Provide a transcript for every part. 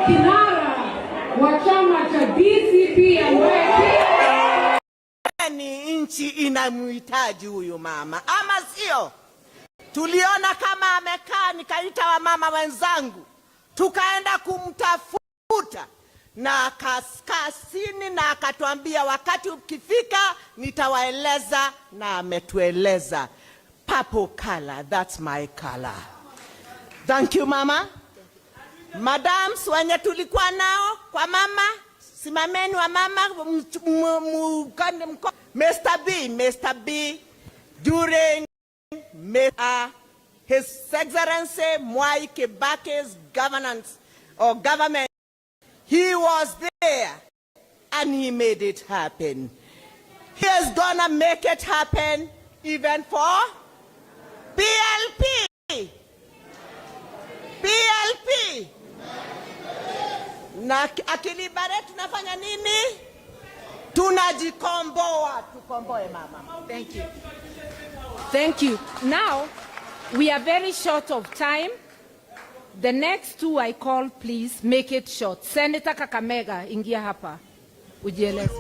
kinara wa chama cha DCP ambaye ni nchi inamhitaji huyu mama, ama sio? Tuliona kama amekaa, nikaita wamama wenzangu tukaenda kumtafuta na kaskazini, na akatuambia wakati ukifika nitawaeleza, na ametueleza. Purple color, that's my color. Thank you mama. Madams wenye tulikuwa nao kwa mama, simameni wa mama, Mr. B, during His Excellency Mwai Kibaki's governance or government, he was there and he made it happen. He is gonna make it happen even for PLP. PLP. Na akilibare tunafanya nini? Tunajikomboa, tukomboe mama. Thank you. Thank you. Now, we are very short of time. The next two I call, please make it short. Senator Kakamega, ingia hapa. Ujieleze.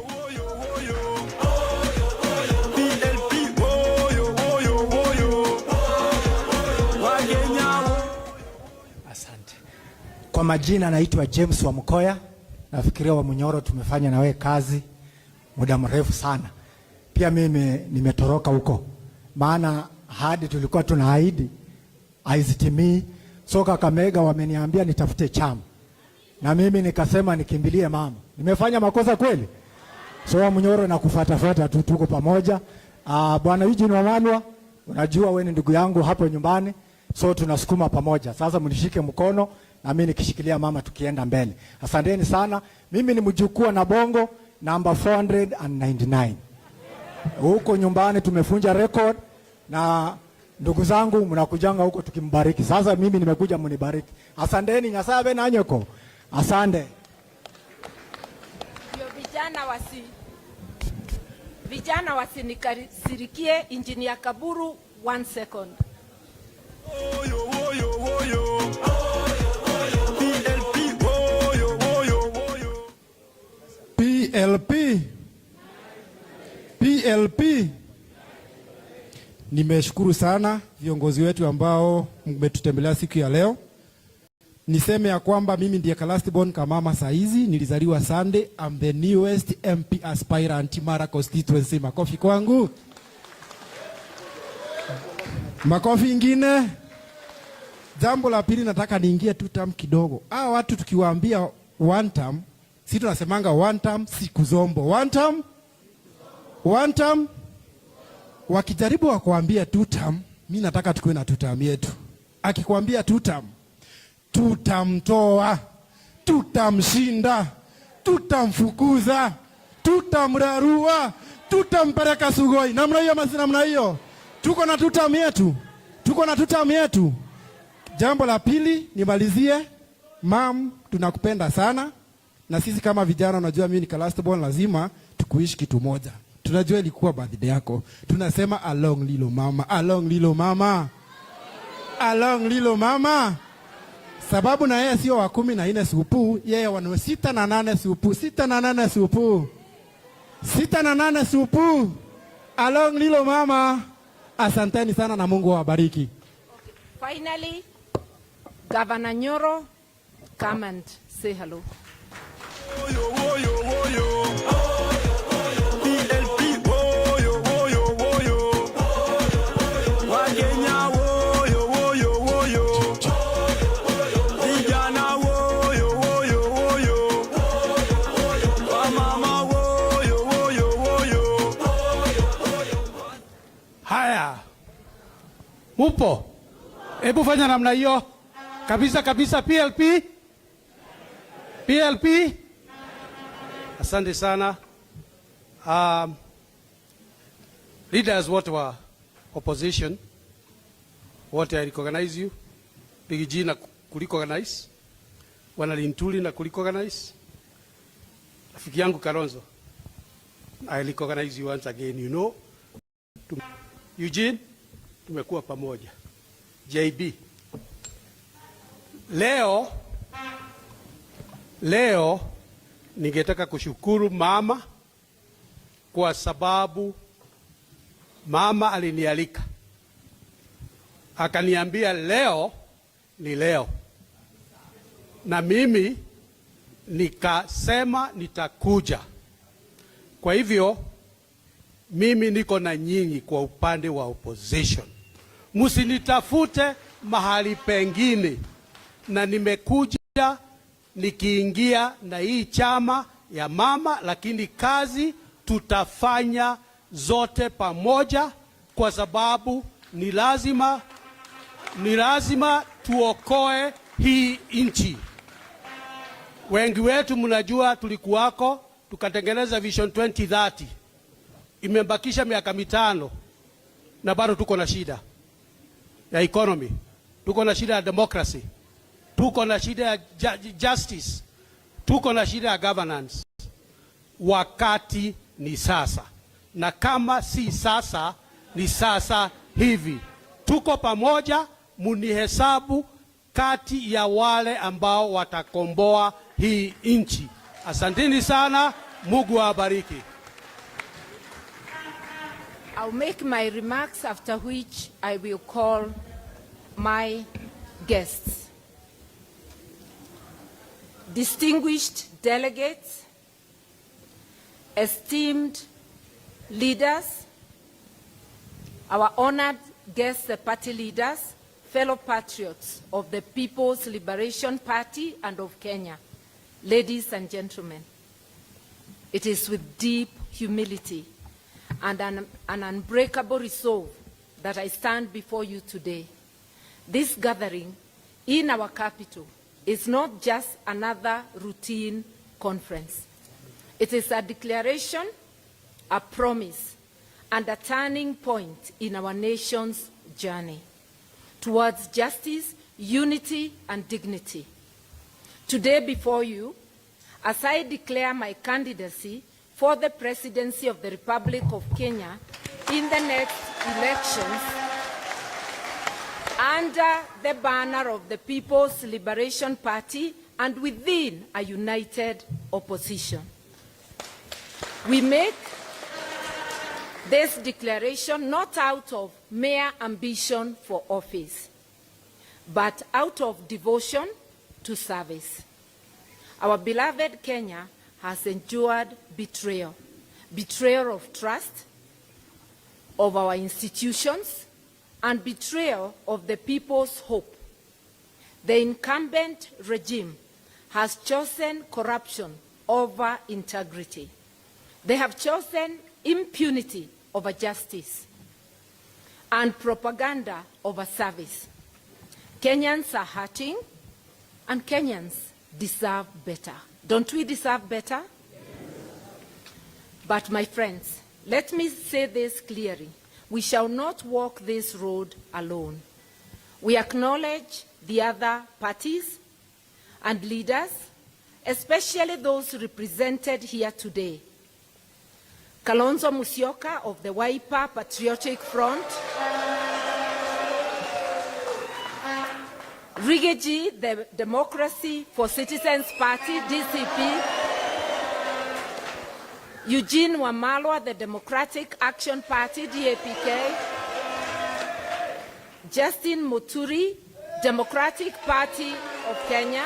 Asante. Kwa majina naitwa James wa Mkoya. Nafikiria wa Munyoro tumefanya na wewe kazi muda mrefu sana. Pia mimi nimetoroka huko. Maana hadi tulikuwa tunaahidi haizitimii. So Kakamega wameniambia nitafute chama. Na mimi nikasema nikimbilie mama. Nimefanya makosa kweli? So wa Munyoro na kufuata tu, tuko pamoja. Bwana Eugene Wamalwa, unajua wewe ni ndugu yangu hapo nyumbani. So tunasukuma pamoja. Sasa mnishike mkono na mimi nikishikilia mama tukienda mbele. Asanteni sana. Mimi ni mjukuu na Bongo namba 499. Huko nyumbani tumefunja record na ndugu zangu mnakujanga huko tukimbariki. Sasa mimi nimekuja mnibariki. Asanteni, Nyasaye na nyoko. Asante. Vijana wasinikasirikie. Engineer Kaburu, 1 second. PLP. Nimeshukuru sana viongozi wetu ambao mmetutembelea siku ya leo. Niseme ya kwamba mimi ndiye last born kamama saizi, nilizaliwa Sunday. I'm the newest MP aspirant Mara constituency. Makofi kwangu. Makofi ingine. Jambo la pili nataka niingie tu term kidogo. Watu tukiwaambia one term, sisi tunasemanga one term siku zombo. One term. Wakijaribu wakuambia two term, mimi nataka tukue na two term yetu. Akikwambia two term, tutamtoa, tutamshinda, tutamfukuza, tutamrarua, tutampeleka Sugoi. Namna hiyo masi, namna hiyo. Tuko na two term yetu. Jambo la pili nimalizie, mam, tunakupenda sana. Na sisi kama vijana, unajua mimi ni last born, lazima tukuishi kitu moja. Tunajua ilikuwa birthday yako. Tunasema along lilo mama, along lilo mama. Along lilo mama. Sababu na yeye sio wa 14 supu, yeye wa 6 na 8 supu, 6 na 8 supu. 6 na 8 supu. Along lilo mama. Asanteni sana na Mungu awabariki. Finally, Governor Nyoro, come and say hello. Upo? Hebu fanya namna hiyo. Kabisa PLP. Asante sana. Leaders what were opposition, what I recognize you. Big G na kurecognize. Wanalintuli na kurecognize. Rafiki yangu Kalonzo, I recognize you once again, you know. Eugene, tumekuwa pamoja. JB, leo Leo ningetaka kushukuru mama kwa sababu mama alinialika. Akaniambia leo ni leo. Na mimi nikasema nitakuja. Kwa hivyo mimi niko na nyinyi kwa upande wa opposition. Msinitafute mahali pengine, na nimekuja nikiingia na hii chama ya mama, lakini kazi tutafanya zote pamoja kwa sababu ni lazima tuokoe hii nchi. Wengi wetu mnajua tulikuwako tukatengeneza Vision 2030. Imebakisha miaka 5 na bado tuko na shida ya economy, tuko na shida ya democracy, tuko na shida ya justice, tuko na shida ya governance. Wakati ni sasa, na kama si sasa ni sasa hivi. Tuko pamoja, munihesabu kati ya wale ambao watakomboa hii nchi. Asanteni sana, Mungu awabariki. I'll make my remarks, after which I will call my guests. Distinguished delegates, esteemed leaders, our honored guests, the party leaders, fellow patriots of the People's Liberation Party and of Kenya, ladies and gentlemen, it is with deep humility and an unbreakable resolve that I stand before you today. This gathering in our capital is not just another routine conference. It is a declaration, a promise, and a turning point in our nation's journey towards justice, unity, and dignity. Today before you, as I declare my candidacy for the presidency of the Republic of Kenya in the next elections, under the banner of the People's Liberation Party and within a united opposition. We make this declaration not out of mere ambition for office, but out of devotion to service. Our beloved Kenya has endured betrayal, betrayal of trust of our institutions, and betrayal of the people's hope. The incumbent regime has chosen corruption over integrity. They have chosen impunity over justice and propaganda over service. Kenyans are hurting, and Kenyans deserve better. Don't we deserve better? But my friends, let me say this clearly. We shall not walk this road alone. We acknowledge the other parties and leaders, especially those represented here today. Kalonzo Musyoka of the Wiper Patriotic Front, Rigathi, the Democracy for Citizens Party, DCP, Eugene Wamalwa, the Democratic Action Party, DAPK, Justin Muturi, Democratic Party of Kenya.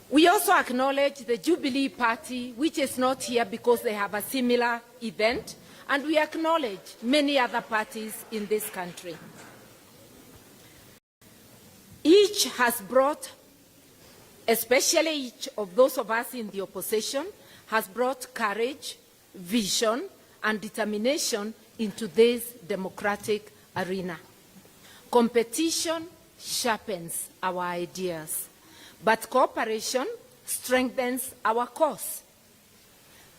We also acknowledge the Jubilee Party, which is not here because they have a similar event, and we acknowledge many other parties in this country. Each has brought, especially each of those of us in the opposition, has brought courage, vision, and determination into this democratic arena. Competition sharpens our ideas, but cooperation strengthens our cause.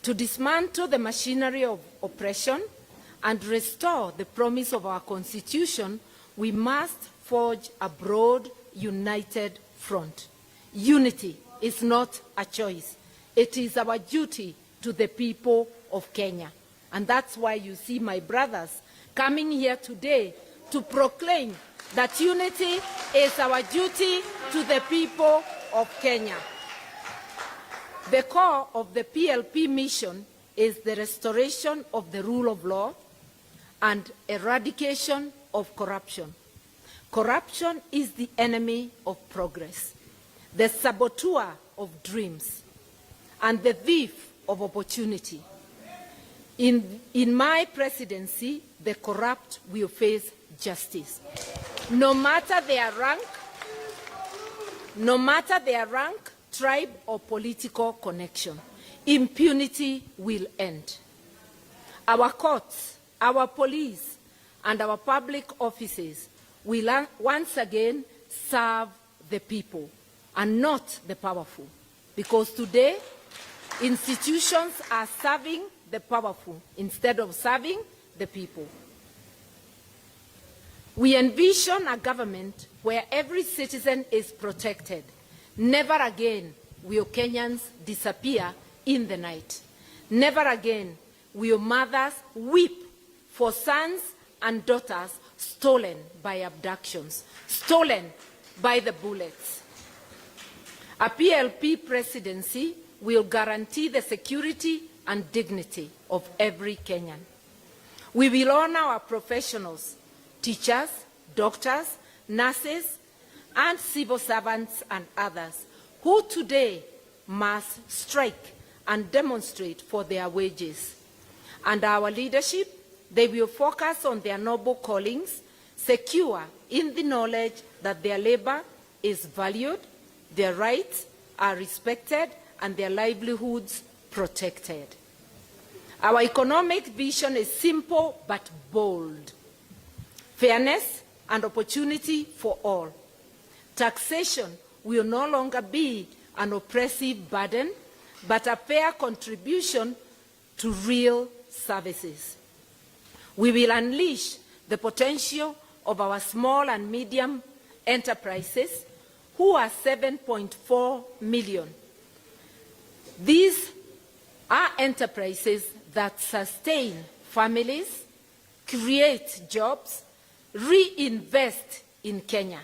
To dismantle the machinery of oppression and restore the promise of our Constitution, we must forge a broad, united front. Unity is not a choice. It is our duty to the people of Kenya. And that's why you see my brothers coming here today to proclaim that unity is our duty to the people of Kenya. The core of the PLP mission is the restoration of the rule of law and eradication of corruption. Corruption is the enemy of progress, the saboteur of dreams, and the thief of opportunity. In my presidency, the corrupt will face justice. No matter their rank, tribe, or political connection, impunity will end. Our courts, our police, and our public offices will once again serve the people and not the powerful, because today institutions are serving the powerful instead of serving the people. We envision a government where every citizen is protected. Never again will Kenyans disappear in the night. Never again will mothers weep for sons and daughters stolen by abductions, stolen by the bullets. A PLP presidency will guarantee the security and dignity of every Kenyan. We will honor our professionals, teachers, doctors, nurses, and civil servants and others who today must strike and demonstrate for their wages. Under our leadership, they will focus on their noble callings, secure in the knowledge that their labor is valued, their rights are respected, and their livelihoods protected. Our economic vision is simple but bold. Fairness and opportunity for all. Taxation will no longer be an oppressive burden, but a fair contribution to real services. We will unleash the potential of our small and medium enterprises, who are 7.4 million. These are enterprises that sustain families, create jobs, reinvest in Kenya,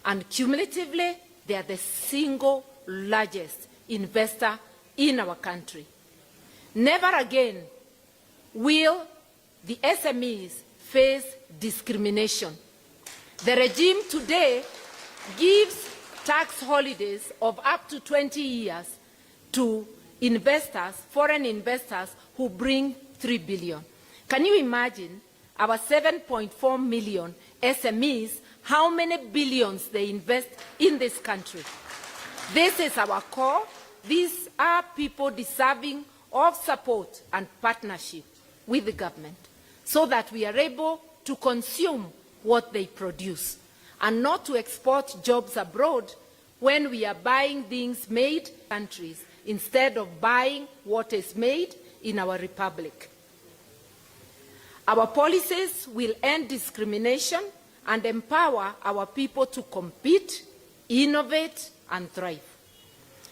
and cumulatively, they are the single largest investor in our country. Never again will the SMEs face discrimination. The regime today gives tax holidays of up to 20 years to investors, foreign investors who bring 3 billion. Can you imagine our 7.4 million SMEs, how many billions they invest in this country? This is our core. These are people deserving of support and partnership with the government so that we are able to consume what they produce and not to export jobs abroad when we are buying things made in countries instead of buying what is made in our republic. Our policies will end discrimination and empower our people to compete, innovate, and thrive.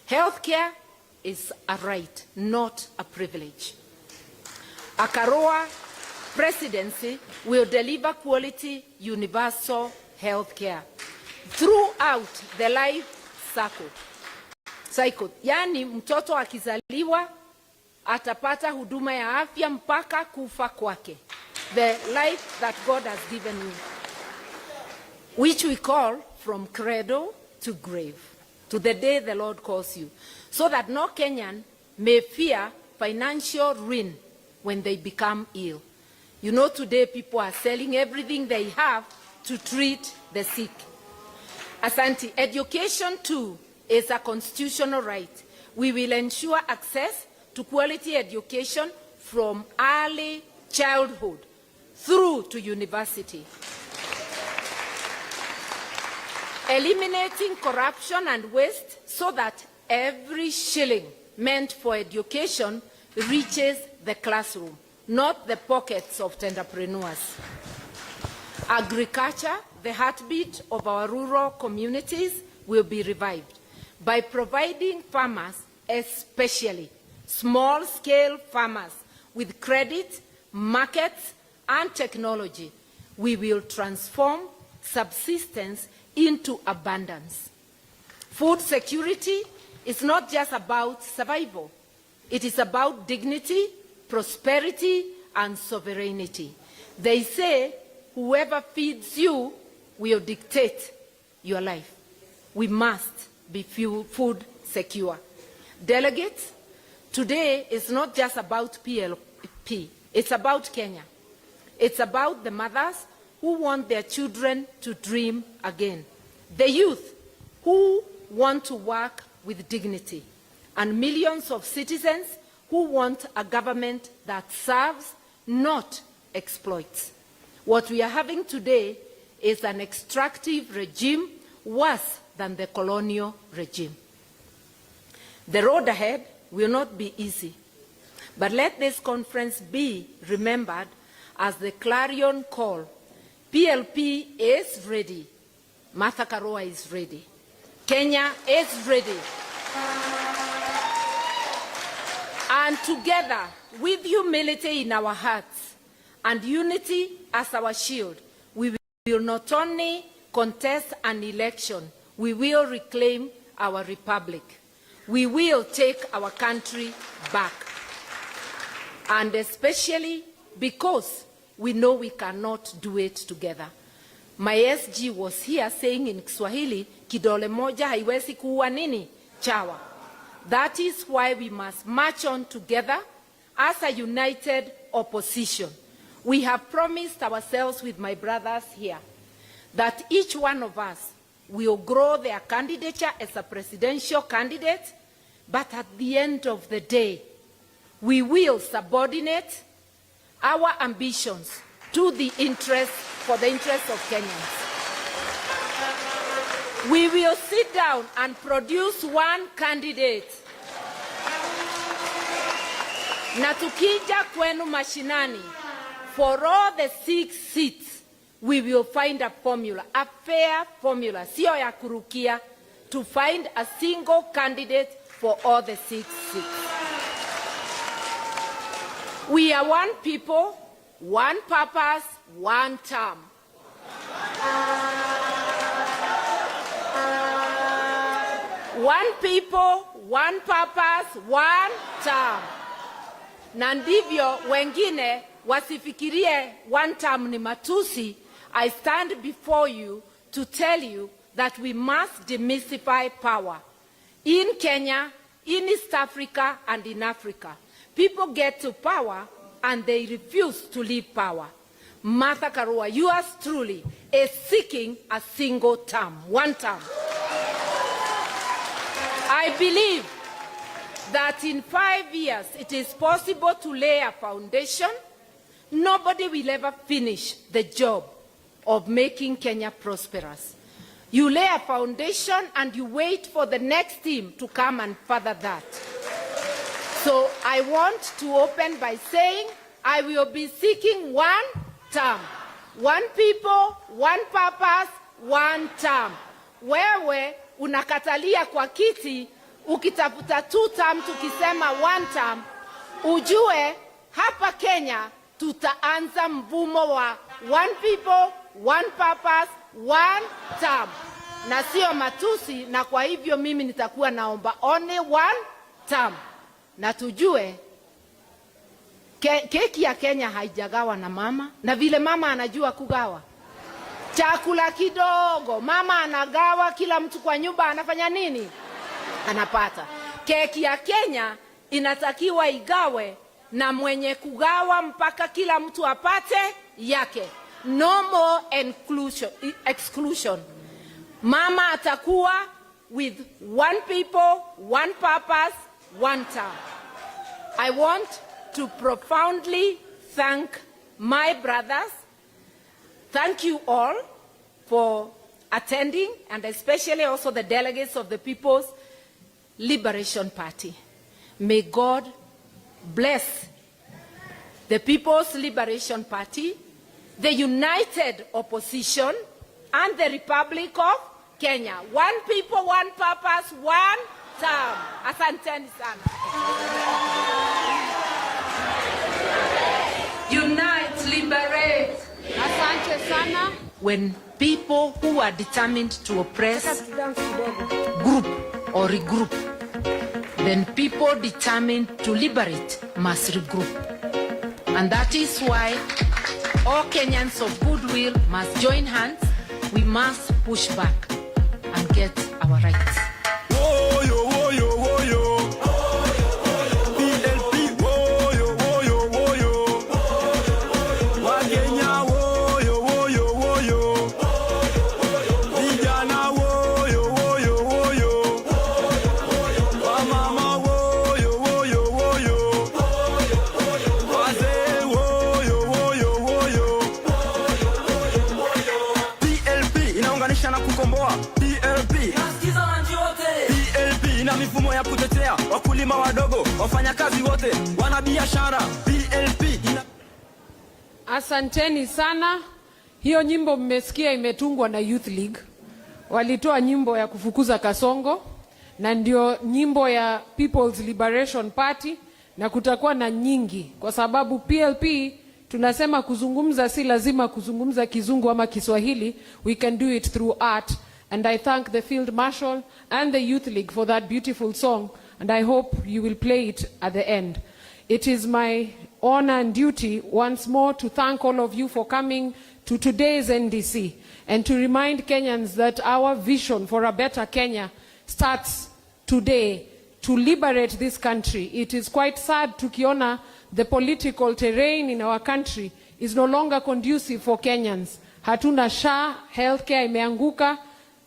Healthcare is a right, not a privilege. A Karua presidency will deliver quality, universal healthcare throughout the life cycle. Yani mtoto akizaliwa atapata huduma ya afya mpaka kufa kwake. The life that God has given you, which we call from cradle to grave, to the day the Lord calls you, so that no Kenyan may fear financial ruin when they become ill. You know, today people are selling everything they have to treat the sick. Asante, education too is a constitutional right. We will ensure access to quality education from early childhood through to university. Eliminating corruption and waste so that every shilling meant for education reaches the classroom, not the pockets of entrepreneurs. Agriculture, the heartbeat of our rural communities, will be revived by providing farmers, especially small-scale farmers, with credit, markets, and technology. We will transform subsistence into abundance. Food security is not just about survival. It is about dignity, prosperity, and sovereignty. They say, whoever feeds you will dictate your life. We must be food secure. Delegates, today is not just about PLP. It's about Kenya. It's about the mothers who want their children to dream again, the youth who want to work with dignity, and millions of citizens who want a government that serves, not exploits. What we are having today is an extractive regime worse than the colonial regime. The road ahead will not be easy, but let this conference be remembered as the clarion call. PLP is ready. Martha Karua is ready. Kenya is ready. And together, with humility in our hearts and unity as our shield, we will not only contest an election, we will reclaim our republic. We will take our country back. And especially because we know we cannot do it together. My SG was here saying in Kiswahili, kidole moja haiwezi kuua nini? Chawa. That is why we must march on together as a united opposition. We have promised ourselves with my brothers here that each one of us will grow their candidature as a presidential candidate, but at the end of the day, we will subordinate our ambitions to the interest, for the interest of Kenyans. We will sit down and produce one candidate. Na tukija kwenu mashinani, for all the 6 seats, we will find a formula, a fair formula, sio ya kurukia, to find a single candidate for all the 6 seats. We are one people, one purpose, one term. One people, one purpose, one term. Na ndivyo wengine wasifikirie one term ni matusi. I stand before you to tell you that we must demystify power. In Kenya, in East Africa, and in Africa, people get to power and they refuse to leave power. Martha Karua, yours truly, is seeking a single term, one term. I believe that in 5 years it is possible to lay a foundation. Nobody will ever finish the job of making Kenya prosperous. You lay a foundation and you wait for the next team to come and further that. So I want to open by saying I will be seeking one term. One people, one purpose, one term. Wewe unakatalia kwa kiti, ukitafuta 2 term, tukisema 1 term, ujue hapa Kenya tutaanza mvumo wa one people, one purpose, one term. Na sio matusi, na kwa hivyo mimi nitakuwa naomba only one term. Na tujue keki ya Kenya haijagawa na mama, na vile mama anajua kugawa chakula kidogo, mama anagawa, kila mtu kwa nyumba anafanya nini? Anapata. Keki ya Kenya inatakiwa igawe na mwenye kugawa mpaka kila mtu apate yake. No more exclusion. Mama atakuwa with one people, one purpose, one term. I want to profoundly thank my brothers. Thank you all for attending, and especially also the delegates of the People's Liberation Party. May God bless the People's Liberation Party, the united opposition, and the Republic of Kenya. One people, one purpose, one term. Asanteni sana. Unite, liberate. Asante sana. When people who are determined to oppress, group or regroup, then people determined to liberate must regroup. And that is why all Kenyans of goodwill must join hands. We must push back and get our rights. Mifumo ya kutetea wakulima wadogo, wafanyakazi wote, wanabiashara. PLP Asanteni sana. Hiyo nyimbo mmesikia imetungwa na Youth League. Walitoa nyimbo ya kufukuza kasongo na ndio nyimbo ya People's Liberation Party, na kutakuwa na nyingi kwa sababu PLP tunasema kuzungumza si lazima kuzungumza Kizungu ama Kiswahili. We can do it through art. And I thank the Field Marshal and the Youth League for that beautiful song, and I hope you will play it at the end. It is my honor and duty once more to thank all of you for coming to today's NDC and to remind Kenyans that our vision for a better Kenya starts today to liberate this country. It is quite sad tukiona the political terrain in our country is no longer conducive for Kenyans. Hatuna SHA, healthcare imeanguka.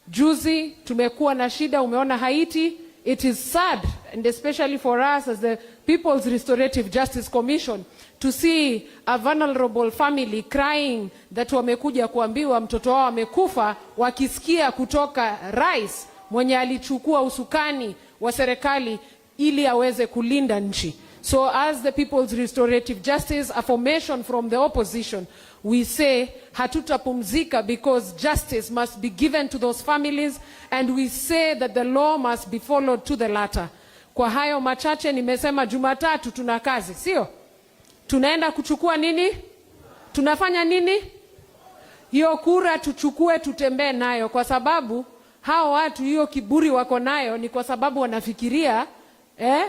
Juzi tumekuwa na shida, umeona Haiti. It is sad, and especially for us as the People's Restorative Justice Commission, to see a vulnerable family crying that wamekuja kuambiwa mtoto wao amekufa, wakisikia kutoka rais mwenye alichukua usukani wa serikali ili aweze kulinda nchi. So as the People's Restorative Justice, a formation from the opposition, we say hatutapumzika because justice must be given to those families, and we say that the law must be followed to the latter. Kwa hayo machache nimesema Jumatatu tuna kazi, sio? Tunaenda kuchukua nini? Tunafanya nini? Hiyo kura tuchukue, tutembee nayo, kwa sababu hao watu hiyo kiburi wako nayo ni kwa sababu wanafikiria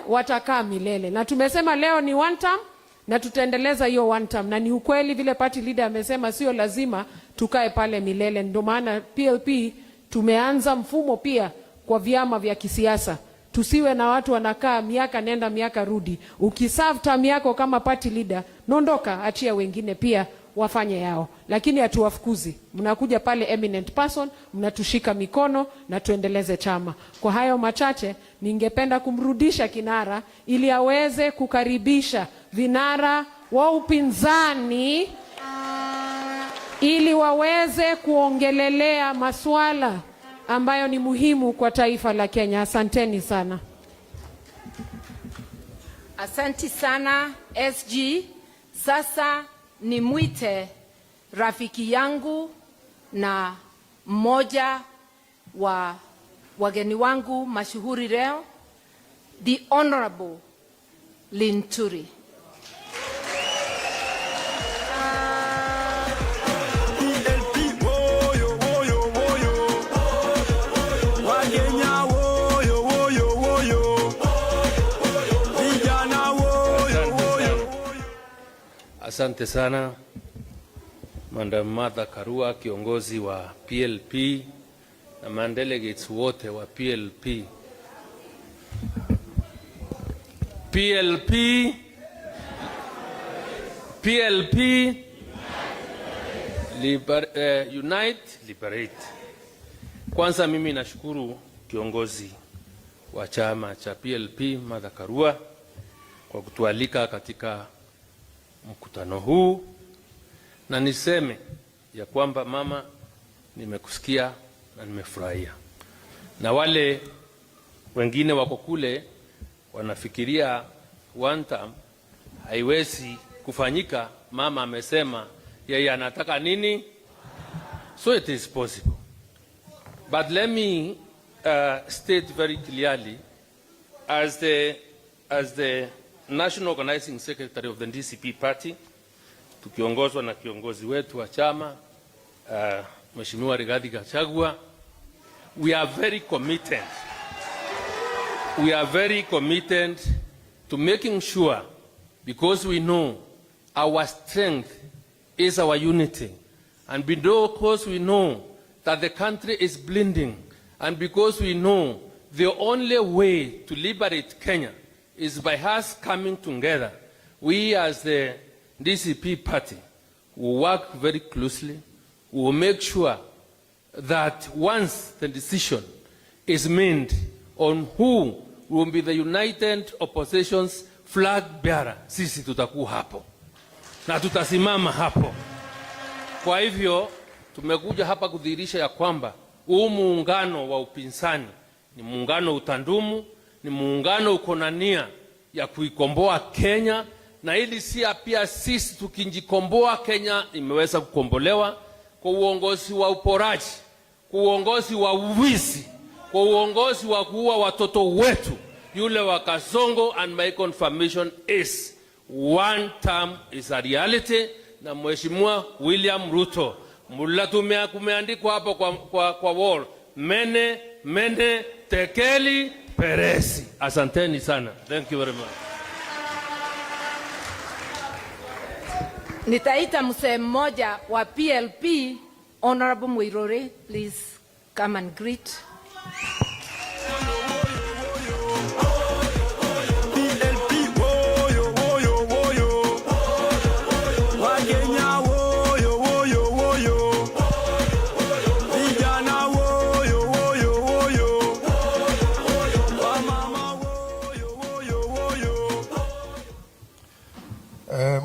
watakaa milele. Na tumesema leo ni one term na tutaendeleza hiyo one term, na ni ukweli vile party leader amesema sio lazima tukae pale milele. Ndio maana PLP tumeanza mfumo pia kwa vyama vya kisiasa. Tusiwe na watu wanakaa miaka nenda miaka rudi. Ukiserve term yako kama party leader, nondoka, achia wengine pia wafanye yao. Lakini hatuwafukuzi. Mnakuja pale eminent person, mnatushika mikono na tuendeleze chama. Kwa hayo machache ningependa kumrudisha kinara ili aweze kukaribisha vinara wa upinzani ili waweze kuongelelea masuala ambayo ni muhimu kwa taifa la Kenya. Asanteni sana. Asanti sana SG. Sasa nimwite rafiki yangu na mmoja wa wageni wangu mashuhuri leo, the Honorable Linturi. Asante sana Madam Martha Karua, kiongozi wa PLP na mandelegates wote wa PLP. Unite, liberate. Kwanza mimi nashukuru kiongozi wa chama cha PLP Martha Karua kwa kutualika katika mkutano huu, na niseme ya kwamba mama, nimekusikia na nimefurahia. Na wale wengine wako kule wanafikiria one term haiwezi kufanyika, mama amesema yeye anataka nini, so it is possible. But let me state very clearly, as the National Organizing Secretary of the NDC party, tukiongozwa na kiongozi wetu wa chama Mheshimiwa Rigathi Gachagua, we are very committed. We are very committed to making sure, because we know our strength is our unity, and because we know that the country is bleeding, and because we know the only way to liberate Kenya is by us coming together, we as the DCP party will work very closely. We will make sure that once the decision is made on who will be the United Opposition's flag bearer, sisi tutakuwa hapo na tutasimama hapo. Kwa hivyo tumekuja hapa kudhihirisha ya kwamba huu muungano wa upinzani ni muungano utandumu, ni muungano uko na nia ya kuikomboa Kenya, na ili si pia sisi tukijikomboa Kenya imeweza kukombolewa kwa uongozi wa uporaji, kwa uongozi wa uwizi, kwa uongozi wa kuua watoto wetu, yule wa Kasongo. And my confirmation is one term is a reality. Na Mheshimiwa William Ruto, mulatumia kumeandikwa hapo kwa wall, mene tekeli peresi. Asanteni sana. Thank you very much. Nitaita msee mmoja wa PLP, Honorable Mwirore, please come and greet.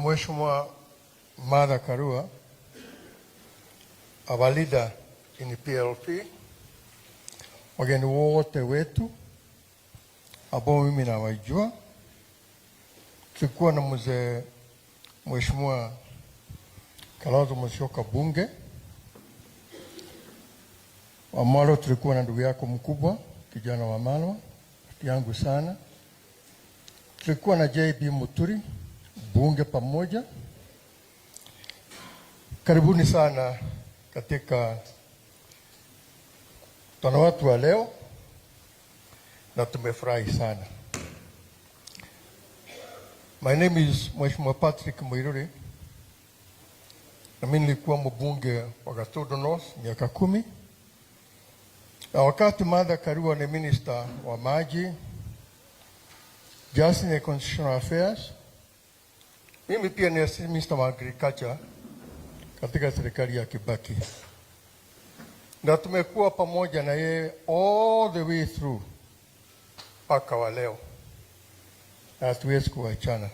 Mheshimiwa Martha Karua, our leader in the PLP, wageni wote wetu ambao mimi nawajua, tulikuwa na mzee Mheshimiwa Kalonzo Musyoka bunge, Wamalo tulikuwa na ndugu yako mkubwa kijana wa Malwa, yangu sana. Tulikuwa na JB Muturi bunge pamoja. Karibuni sana katika mkutano wetu wa leo, na tumefurahi sana. My name is Mheshimiwa Patrick Mwiruri, na mimi nilikuwa mbunge wa Gatundu North miaka 10, na wakati Martha Karua ni minister wa maji, Justice and Constitutional Affairs, mimi pia ni minister wa agriculture katika serikali ya Kibaki, na tumekuwa pamoja na yeye all the way through mpaka wa leo, na hatuwezi kuachana.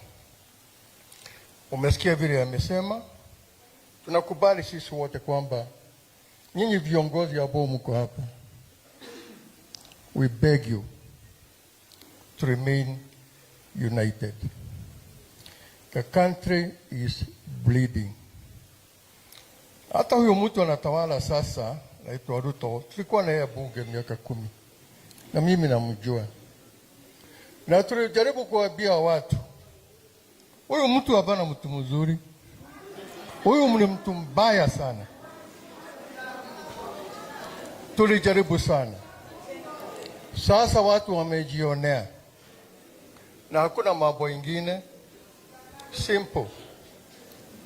Umesikia vile amesema, tunakubali sisi wote kwamba nyinyi viongozi ambao mko hapa, we beg you to remain united. The country is bleeding. Hata huyo mtu anatawala sasa, naitwa Ruto, tulikuwa na yeye bunge miaka 10. Na mimi namjua. Na tulijaribu kuambia watu, huyu mtu hapana mtu mzuri. Huyu ni mtu mbaya sana. Tulijaribu sana. Sasa watu wamejionea. Na hakuna mambo ingine. Simple.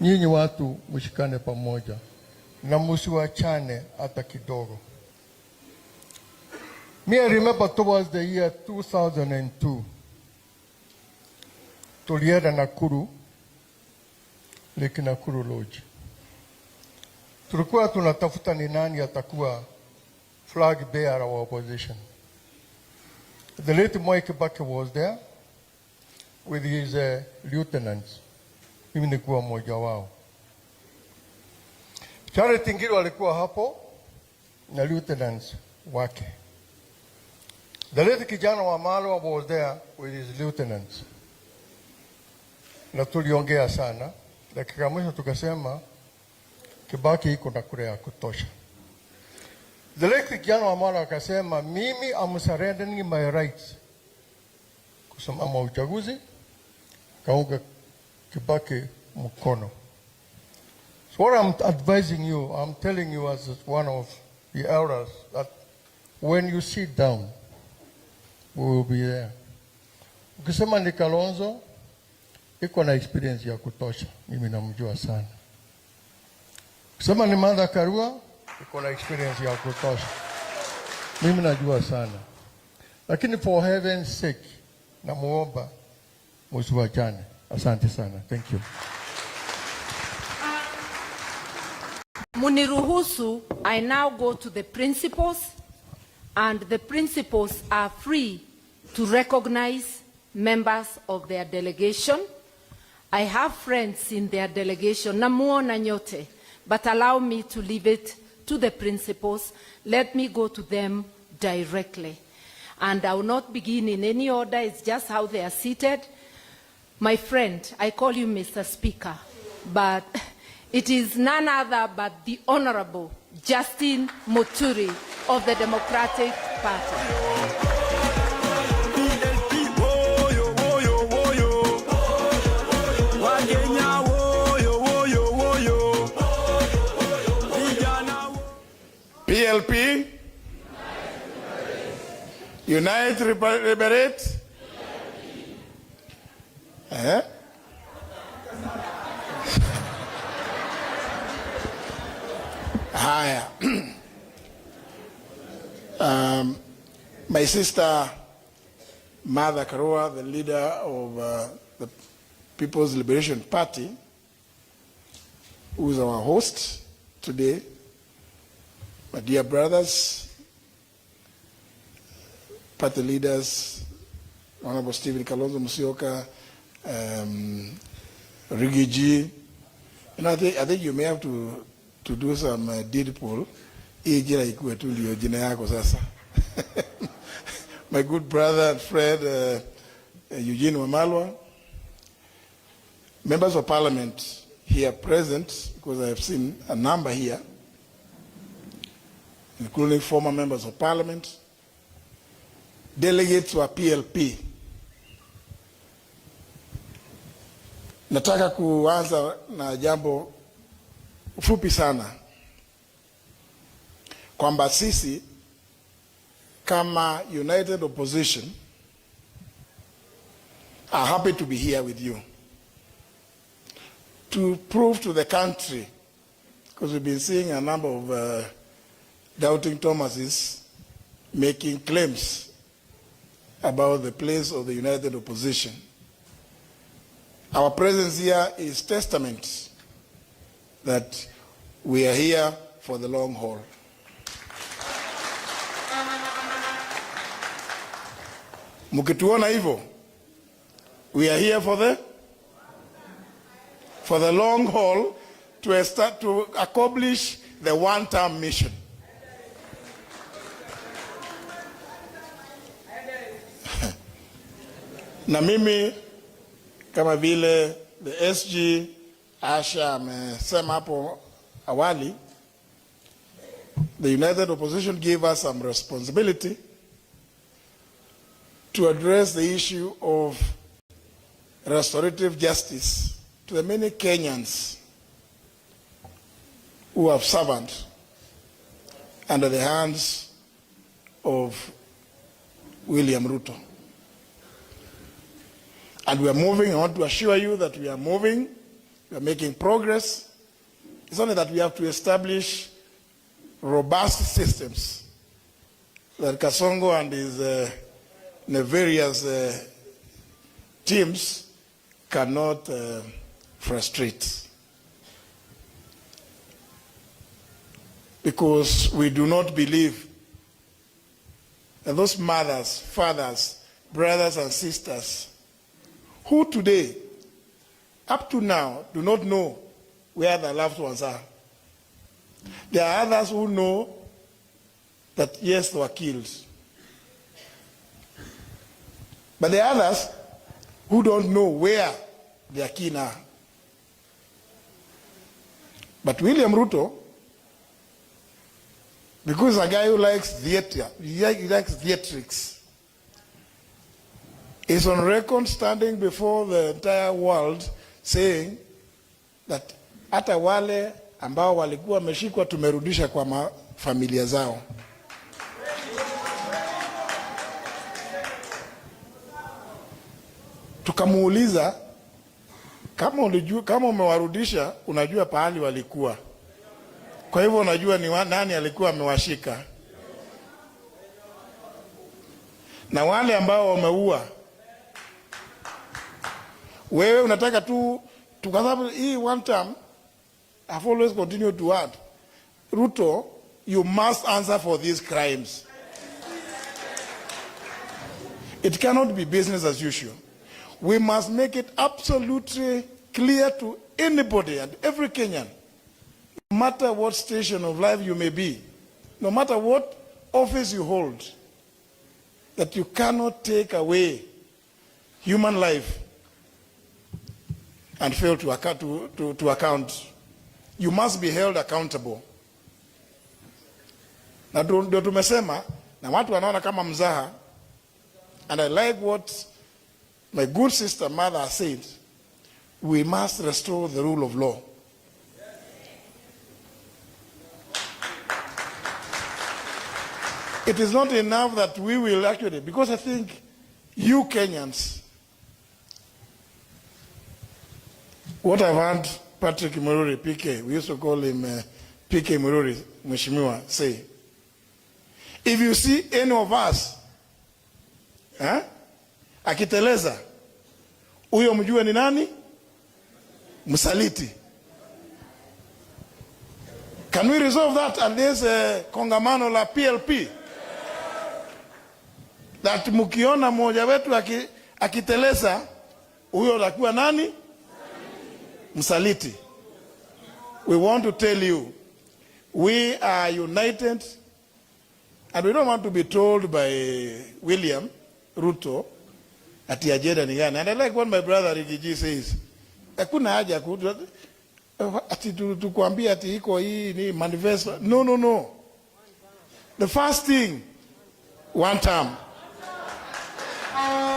Nyinyi watu mshikane pamoja na msiwachane hata kidogo. Me, I remember towards the year 2002, tulienda Nakuru, Lake Nakuru Lodge. Tulikuwa tunatafuta ni nani atakuwa flag bearer wa opposition. The late Mwai Kibaki was there with his lieutenants. Mimi nilikuwa mmoja wao. Charity Ngilu alikuwa hapo na lieutenants wake. The late kijana wa Malwa was there with his lieutenants. Na tuliongea sana. Dakika mwisho tukasema Kibaki iko na kura ya kutosha. The late kijana wa Malwa akasema, mimi am surrendering my rights kusimama uchaguzi, kaunga Kibaki mkono. What I'm advising you, I'm telling you as one of the elders, that when you sit down, we will be there. Ukisema ni Kalonzo, iko na experience ya kutosha. Mimi namjua sana. Ukisema ni Martha Karua, iko na experience ya kutosha. Mimi najua sana. Lakini for heaven's sake, namuomba msiwachane. Asante sana. Thank you. Muniruhusu, I now go to the principals, and the principals are free to recognize members of their delegation. I have friends in their delegation, namuona nyote, but allow me to leave it to the principals. Let me go to them directly. And I will not begin in any order, it's just how they are seated. My friend, I call you Mr. Speaker, but it is none other but the Honorable Justin Muturi of the Democratic Party. PLP, Unite, Liberate. Haya. My sister Martha Karua, the leader of the People's Liberation Party, who is our host today, my dear brothers, party leaders, Honorable Stephen Kalonzo Musyoka, Rigiji, and I think you may have to do some deed poll. My good brother and friend Eugene Wamalwa, members of parliament here present, because I have seen a number here, including former members of parliament, delegates wa PLP. Nataka kuanza na jambo fupi sana, kwamba sisi kama United Opposition are happy to be here with you to prove to the country, because we've been seeing a number of doubting Thomases making claims about the place of the United Opposition. Our presence here is testament that we are here for the long haul. Mukituona hivyo, we are here for the long haul to accomplish the one-term mission. Na mimi kama vile the SG Asha amesema hapo awali, the United Opposition gave us some responsibility to address the issue of restorative justice to the many Kenyans who have suffered under the hands of William Ruto. And we are moving. I want to assure you that we are moving. We are making progress. It's only that we have to establish robust systems that Kasongo and his nefarious teams cannot frustrate. Because we do not believe that those mothers, fathers, brothers and sisters who today, up to now, do not know where their loved ones are. There are others who know that, yes, they were killed. But there are others who don't know where their kin are. But William Ruto, because a guy who likes theater, he likes theatrics, is on record standing before the entire world saying that hata wale ambao walikuwa wameshikwa tumerudisha kwa familia zao. Tukamuuliza, kama umewarudisha unajua pahali walikuwa, kwa hivyo unajua ni nani alikuwa amewashika, na wale ambao wameua wewe unataka tu kwa sababu hii one term. I've always continued to add, Ruto, you must answer for these crimes. It cannot be business as usual. We must make it absolutely clear to anybody and every Kenyan, no matter what station of life you may be, no matter what office you hold, that you cannot take away human life and fail to account. You must be held accountable. Na ndio tumesema, na watu wanaona kama mzaha, and I like what my good sister mother said, we must restore the rule of law. It is not enough that we will actually, because I think you Kenyans, what I've heard Patrick Mururi, PK, we used to call him PK Mururi, Mheshimiwa, say, if you see any of us, akiteleza, huyo mjue ni nani? Msaliti. Can we resolve that at this kongamano la PLP? That mukiona mmoja wetu akiteleza, huyo atakuwa nani? Msaliti. We want to tell you, we are united, and we don't want to be told by William Ruto ati ajenda ni gani. And I like what my brother Rigiji says. Hakuna haja ati tukuambia ati iko hii ni manifesto. No. The first thing, one term.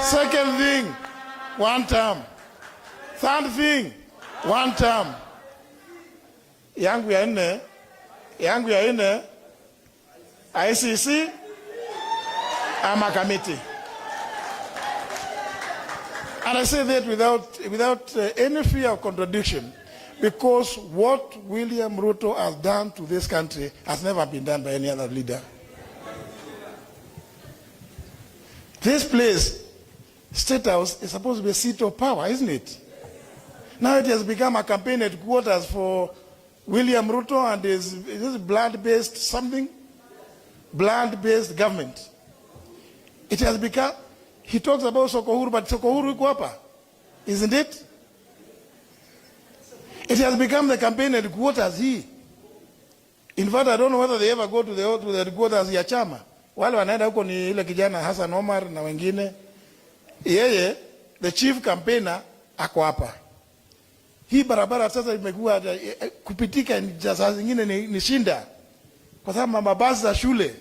Second thing, one term. Third thing, one term. Yangu ya nne, ICC ama committee. And I say that without any fear of contradiction, because what William Ruto has done to this country has never been done by any other leader. This place, State House, is supposed to be a seat of power, isn't it? Now it has become a campaign headquarters for William Ruto and his blood-based something? Blood-based government. It has become, he talks about Sokohuru, but Sokohuru iko hapa, isn't it? It has become the campaign headquarters here. In fact, I don't know whether they ever go to the headquarters ya chama. Wale wanaenda huko ni ile kijana Hassan Omar na wengine. Yeye, the chief campaigner, ako hapa. Hii barabara sasa imekuwa kupitika saa zingine ni shinda. Kwa sababu mabasi za shule,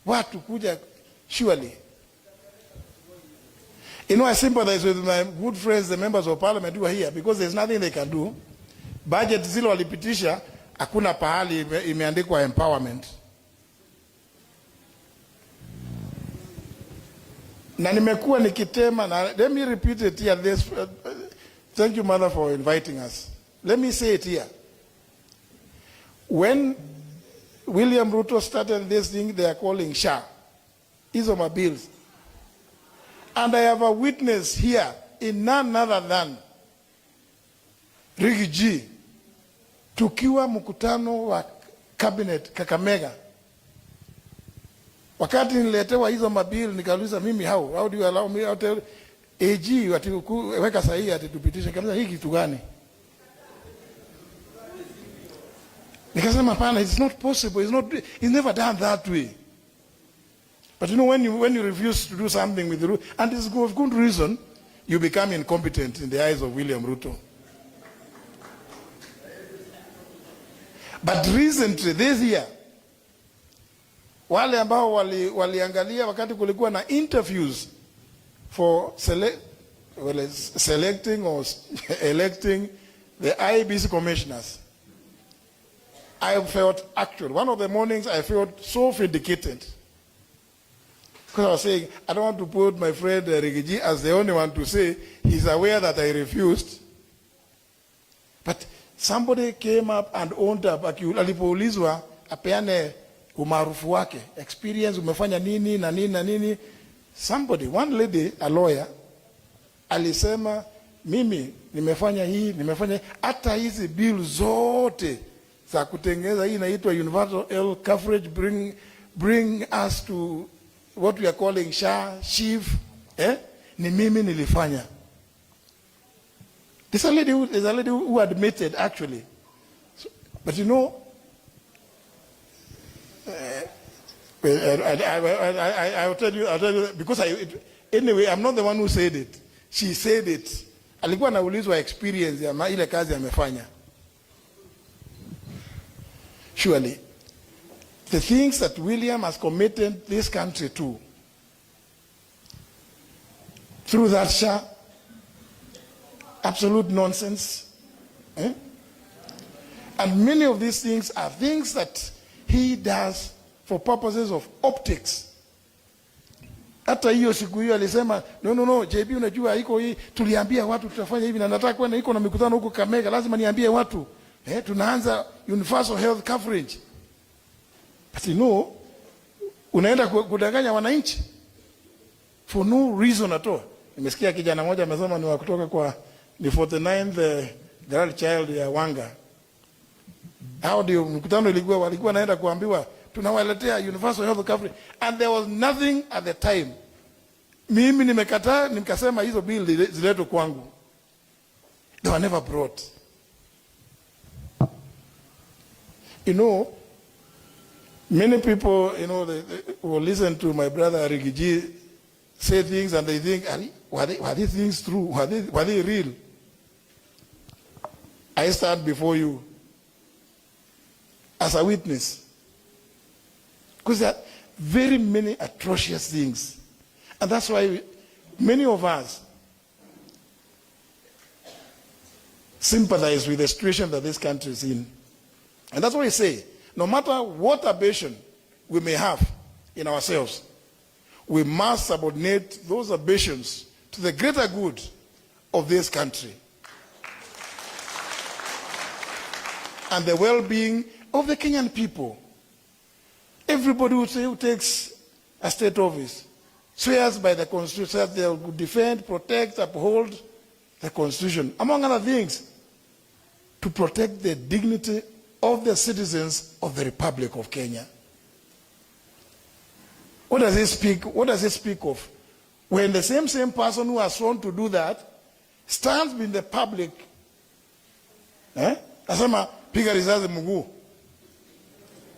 watu kuja surely. You know, I sympathize with my good friends, the members of parliament who are here, because there's nothing they can do. Budget zile walipitisha, hakuna pahali imeandikwa empowerment. Na nimekuwa nikitema, na let me repeat it here. Thank you, Mother, for inviting us. Let me say it here. When William Ruto started this thing they are calling SHA, Isoma bills, and I have a witness here in none other than Rigiji, tukiwa mkutano wa cabinet Kakamega. Wakati niletewa hizo mabill nikauliza mimi how do you allow me to tell AG ati weka sahihi ati tupitishe kabisa hiki kitu gani? Nikasema hapana, it's not possible, it's never done that way. But you know, when you refuse to do something with the rule, and it's of good reason, you become incompetent in the eyes of William Ruto. But recently, this year, wale ambao waliangalia wakati kulikuwa na interviews for selecting or electing the IEBC commissioners, I felt actual. One of the mornings I felt so vindicated. Because I was saying, I don't want to put my friend Rigiji as the only one to say he's aware that I refused. But somebody came up and owned up, alipoulizwa apeane umaarufu wake, experience, umefanya nini na nini na nini. Somebody, one lady, a lawyer, alisema, mimi nimefanya hii, nimefanya hata hizi bill zote za kutengeneza hii inaitwa universal health coverage, bring us to what we are calling SHA, SHIF, ni mimi nilifanya. There's a lady who admitted, actually. So, but you know, I'll tell you, because anyway, I'm not the one who said it. She said it. Alikuwa anaulizwa experience ya ile kazi amefanya. Surely, the things that William has committed this country to, through that SHA, absolute nonsense. And many of these things are things that he does for purposes of optics. Hata hiyo siku hiyo alisema, no, JB unajua iko hii, tuliambia watu tutafanya hivi na nataka kwenda iko na mikutano huko Kamega, lazima niambie watu, tunaanza universal health coverage. But you know, unaenda kudanganya wananchi for no reason at all. Nimesikia kijana mmoja amesema ni wa kutoka kwa the 49th girl child ya Wanga. Hao ndio mkutano walikuwa naenda kuambiwa tunawaletea universal health coverage, and there was nothing at the time. Mimi nimekataa, nikasema hizo bill ziletwe kwangu. They were never brought. You know, many people, you know, they will listen to my brother Rigiji say things and they think, were these things true? Were they real? I stand before you as a witness. Because there are very many atrocious things. And that's why many of us sympathize with the situation that this country is in. And that's why I say, no matter what ambition we may have in ourselves, we must subordinate those ambitions to the greater good of this country and the well-being of the Kenyan people. Everybody who takes a state office swears by the Constitution that they will defend, protect, uphold the Constitution, among other things, to protect the dignity of the citizens of the Republic of Kenya. What does it speak? What does it speak of? When the same person who has sworn to do that stands in the public, asema piga risasi mguu.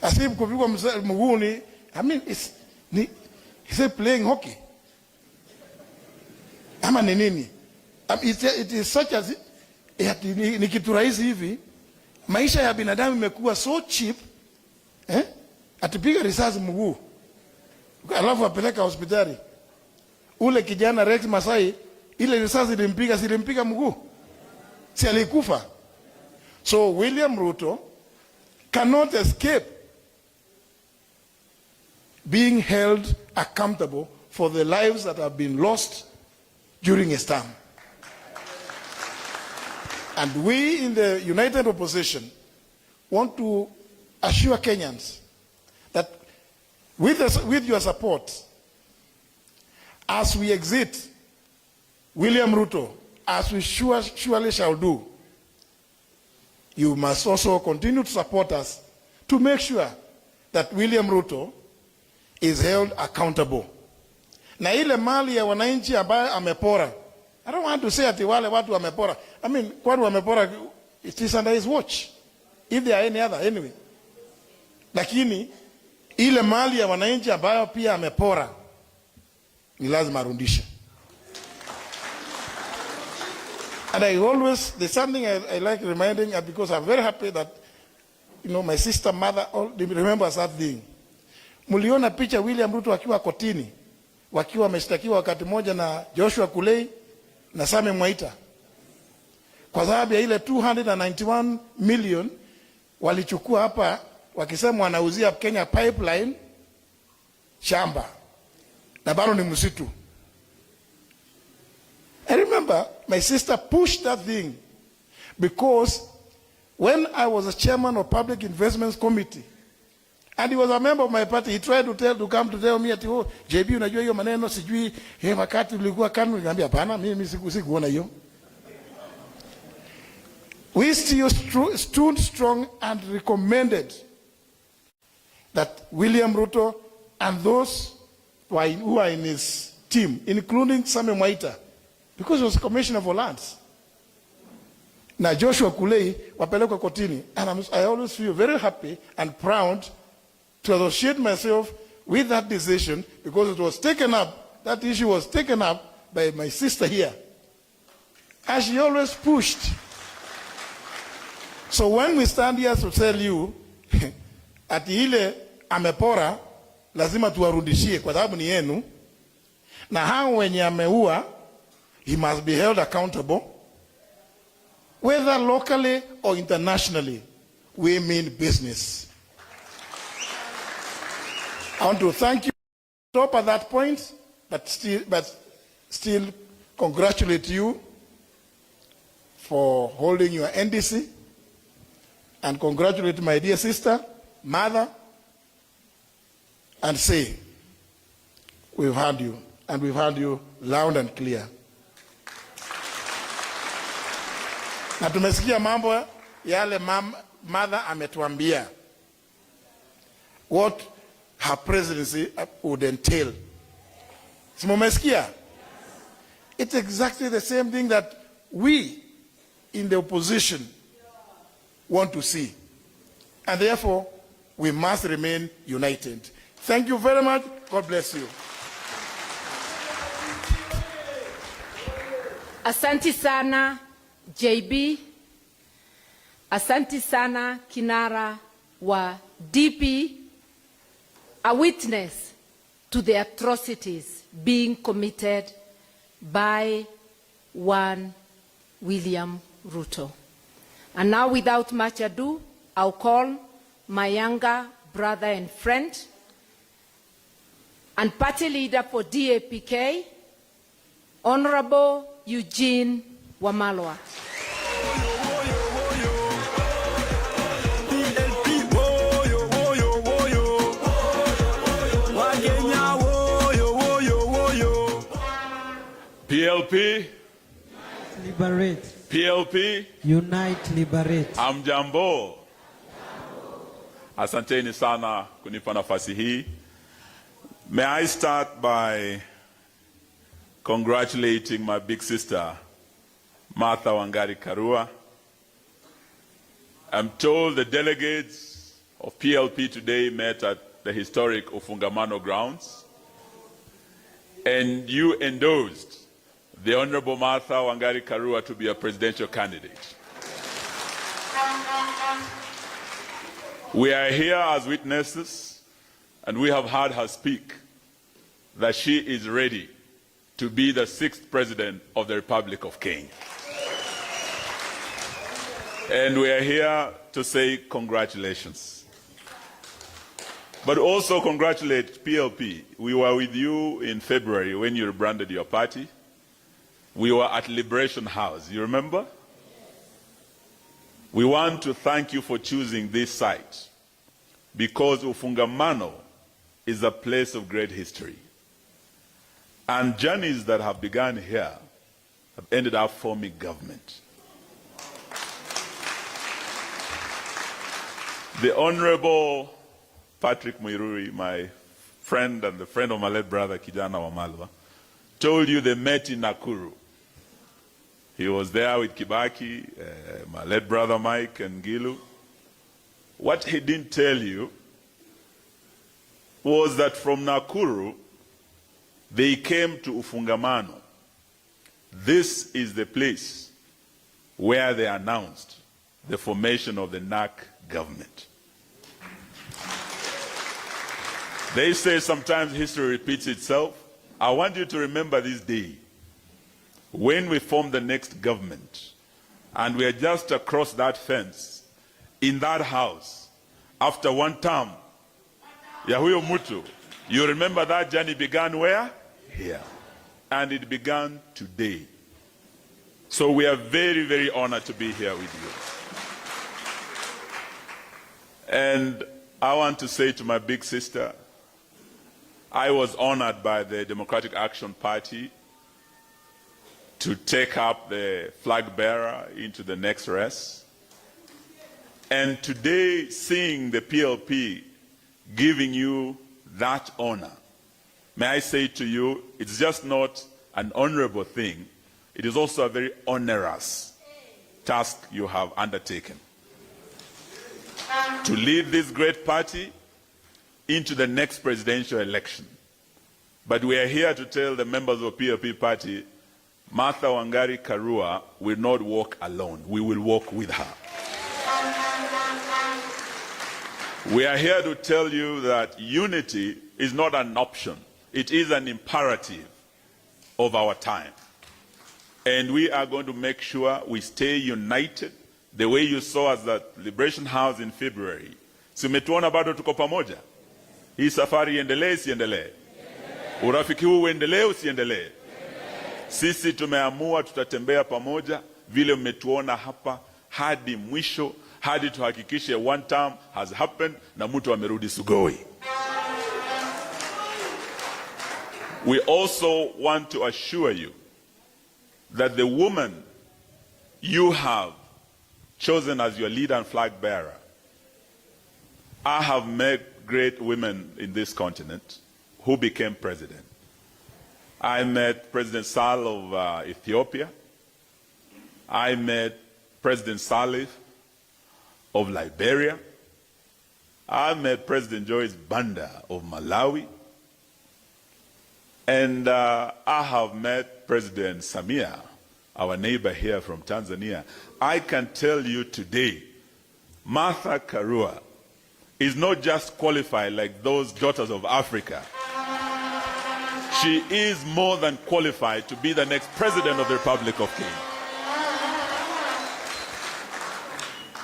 Asib kupigwa mguu ni, I mean, is he playing hockey? Ama ni nini? It is such as, ni kitu rahisi hivi, maisha ya binadamu imekuwa so cheap, atipiga risasi mguu, alafu apeleka hospitali. Ule kijana Rex Masai, ile risasi ilimpiga mguu, si alikufa. So William Ruto cannot escape being held accountable for the lives that have been lost during his term. And we in the United Opposition want to assure Kenyans that with your support, as we exit William Ruto, as we surely shall do, you must also continue to support us to make sure that William Ruto is held accountable. Na ile mali ya wananchi ambayo amepora, I don't want to say ati wale watu amepora. I mean, kwani amepora, it is under his watch. If there are any other, anyway. Lakini, ile mali ya wananchi ambayo pia amepora, ni lazima arudishe. And I always, there's something I like reminding, because I'm very happy that, you know, my sister, mother, all remembers that thing. Muliona picha William Ruto wakiwa kotini, wakiwa wameshtakiwa wakati moja na Joshua Kulei na Same Mwaita, kwa sababu ya ile 291 million walichukua hapa wakisema wanauzia Kenya Pipeline shamba na bado ni msitu. I remember my sister pushed that thing because when I was a chairman of Public Investments Committee and he was a member of my party, he tried to come to tell me ati, oh, JB unajua hiyo maneno sijui wakati ulikuwa KANU. Nikamwambia hapana, mimi sikuona hiyo. We still stood strong and recommended that William Ruto and those who are in his team, including Same Mwaita, because he was commissioner for lands, na Joshua Kulei wapelekwa kotini. And I always feel very happy and proud to associate myself with that decision, because it was taken up, that issue was taken up by my sister here, as she always pushed. So when we stand here to tell you ati ile amepora lazima tuwarudishie kwa sababu ni yenu, na hao wenye ameua, he must be held accountable, whether locally or internationally. We mean business. I want to thank you. Stop at that point, but still congratulate you for holding your NDC, and congratulate my dear sister, mother, and say, we've heard you, and we've heard you loud and clear. Na tumesikia mambo yale mother ametuambia, what her presidency would entail. Simumesikia? It's exactly the same thing that we in the opposition want to see. And therefore, we must remain united. Thank you very much. God bless you. Asante sana JB. Asante sana kinara wa DP, a witness to the atrocities being committed by one William Ruto. And now, without much ado, I'll call my younger brother and friend and party leader for DAPK, Honorable Eugene Wamalwa. PLP, liberate. PLP, unite, liberate. Amjambo. Asanteni sana kunipa nafasi hii. May I start by congratulating my big sister, Martha Wangari Karua. I'm told the delegates of PLP today met at the historic Ufungamano grounds, and you endorsed the Honorable Martha Wangari Karua to be a presidential candidate. We are here as witnesses, and we have heard her speak that she is ready to be the 6th president of the Republic of Kenya. And we are here to say congratulations. But also congratulate PLP. We were with you in February when you rebranded your party. We were at Liberation House, you remember? We want to thank you for choosing this site, because Ufungamano is a place of great history. And journeys that have begun here have ended up forming government. The Honorable Patrick Muiruri, my friend and the friend of my late brother Kijana Wamalwa, told you they met in Nakuru. He was there with Kibaki, my late brother Mike and Gilu. What he didn't tell you was that from Nakuru, they came to Ufungamano. This is the place where they announced the formation of the NAC government. They say sometimes history repeats itself. I want you to remember this day when we formed the next government, and we are just across that fence, in that house after one term ya huyo mtu. You remember that journey began where? Here. And it began today. So we are very, very honored to be here with you. And I want to say to my big sister, I was honored by the Democratic Action Party to take up the flag bearer into the next race. And today, seeing the PLP giving you that honor, may I say to you, it's just not an honorable thing, it is also a very onerous task you have undertaken. To lead this great party into the next presidential election. But we are here to tell the members of the PLP party, Martha Wangari Karua will not walk alone. We will walk with her. We are here to tell you that unity is not an option. It is an imperative of our time. And we are going to make sure we stay united the way you saw us at Liberation House in February. Si umetuona bado tuko pamoja? Hii safari iendelee isiendelee? Urafiki huu uendelee usiendelee? Sisi tumeamua tutatembea pamoja vile mmetuona hapa hadi mwisho, hadi tuhakikishe one term has happened na mtu amerudi Sugoi. We also want to assure you that the woman you have chosen as your leader and flag bearer, I have met great women in this continent who became president. I met President Sall of Ethiopia. I met President Salif of Liberia. I met President Joyce Banda of Malawi. And I have met President Samia, our neighbor here from Tanzania. I can tell you today, Martha Karua is not just qualified like those daughters of Africa. She is more than qualified to be the next president of the Republic of Kenya.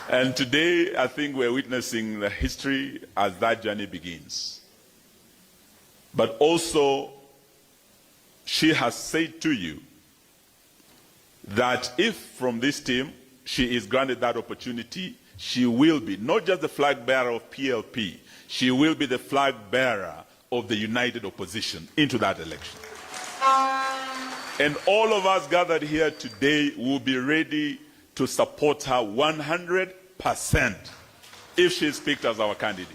And today, I think we're witnessing the history as that journey begins. But also, she has said to you that if from this team she is granted that opportunity, she will be not just the flag bearer of PLP, she will be the flag bearer of the united opposition into that election. And all of us gathered here today will be ready to support her 100% if she is picked as our candidate.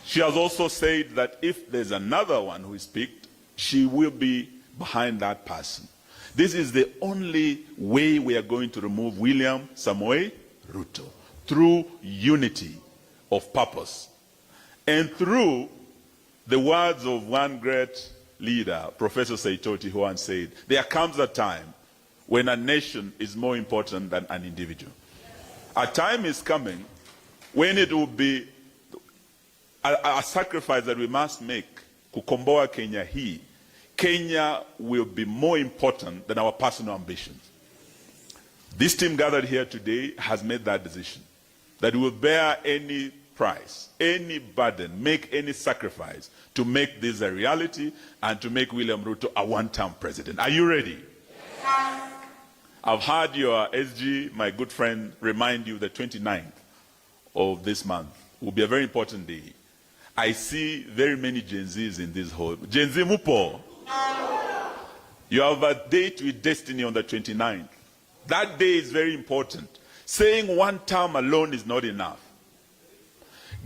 She has also said that if there's another one who is picked, she will be behind that person. This is the only way we are going to remove William Samoei Ruto, through unity of purpose and through the words of one great leader, Professor Saitoti, who once said, there comes a time when a nation is more important than an individual. A time is coming when it will be a sacrifice that we must make kukomboa Kenya hii. Kenya will be more important than our personal ambitions. This team gathered here today has made that decision, that we will bear any price, any burden, make any sacrifice to make this a reality and to make William Ruto a one-term president. Are you ready? Yes. I've heard your SG, my good friend, remind you the 29th of this month will be a very important day. I see very many Gen Zs in this hall. Gen Z Mupo, you have a date with destiny on the 29th. That day is very important. Saying one term alone is not enough.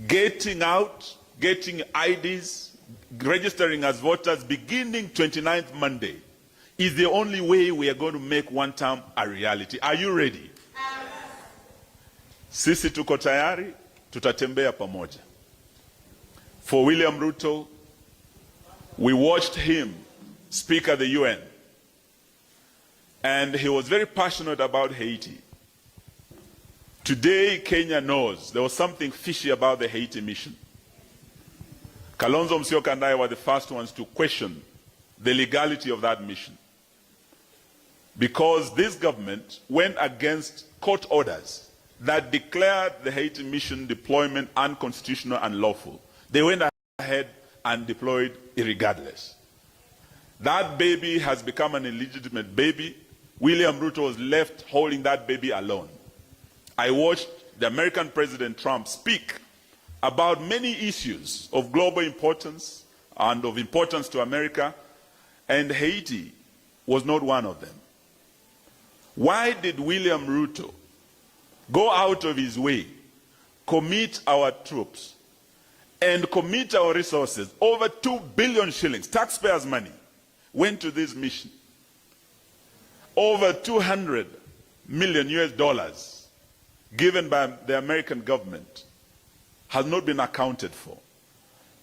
Getting out, getting IDs, registering as voters beginning 29th Monday is the only way we are going to make one term a reality. Are you ready? Sisi tuko tayari, tutatembea pamoja. For William Ruto, we watched him speak at the UN, and he was very passionate about Haiti. Today, Kenya knows there was something fishy about the Haiti mission. Kalonzo Musyoka and I were the first ones to question the legality of that mission, because this government went against court orders that declared the Haiti mission deployment unconstitutional and unlawful. They went ahead and deployed irregardless. That baby has become an illegitimate baby. William Ruto was left holding that baby alone. I watched the American President Trump speak about many issues of global importance and of importance to America, and Haiti was not one of them. Why did William Ruto go out of his way, commit our troops, and commit our resources? Over 2 billion shillings, taxpayers' money, went to this mission. Over $200 million US given by the American government has not been accounted for.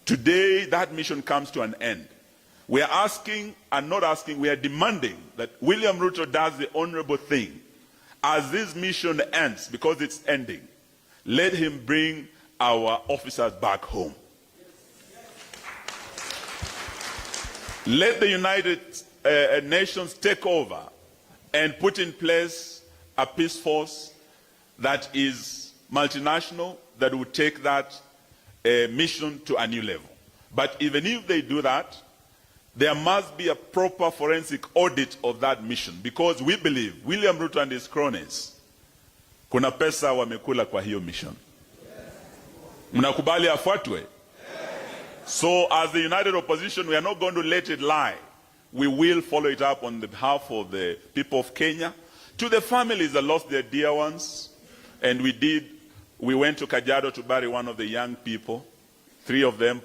Today, that mission comes to an end. We are asking, and not asking, we are demanding that William Ruto does the honorable thing. As this mission ends, because it's ending, let him bring our officers back home. Let the United Nations take over and put in place a peace force that is multinational, that will take that mission to a new level. But even if they do that, there must be a proper forensic audit of that mission, because we believe William Ruto and his cronies, kuna pesa wamekula kwa hiyo mission. Mnakubali afuatwe? So as the united opposition, we are not going to let it lie. We will follow it up on the behalf of the people of Kenya. To the families that lost their dear ones, and we went to Kajiado to bury one of the young people. 3 of them,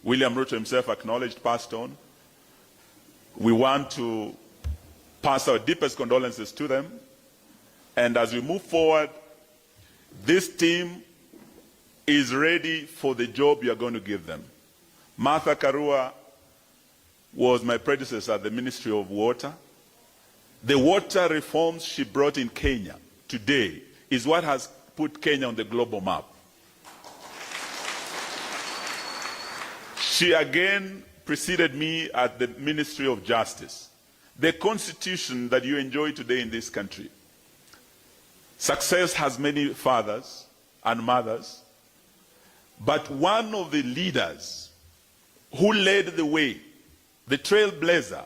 William Ruto himself acknowledged, passed on. We want to pass our deepest condolences to them. And as we move forward, this team is ready for the job you are going to give them. Martha Karua was my predecessor at the Ministry of Water. The water reforms she brought in Kenya today is what has put Kenya on the global map. She again preceded me at the Ministry of Justice. The constitution that you enjoy today in this country, success has many fathers and mothers, but one of the leaders who led the way, the trailblazer,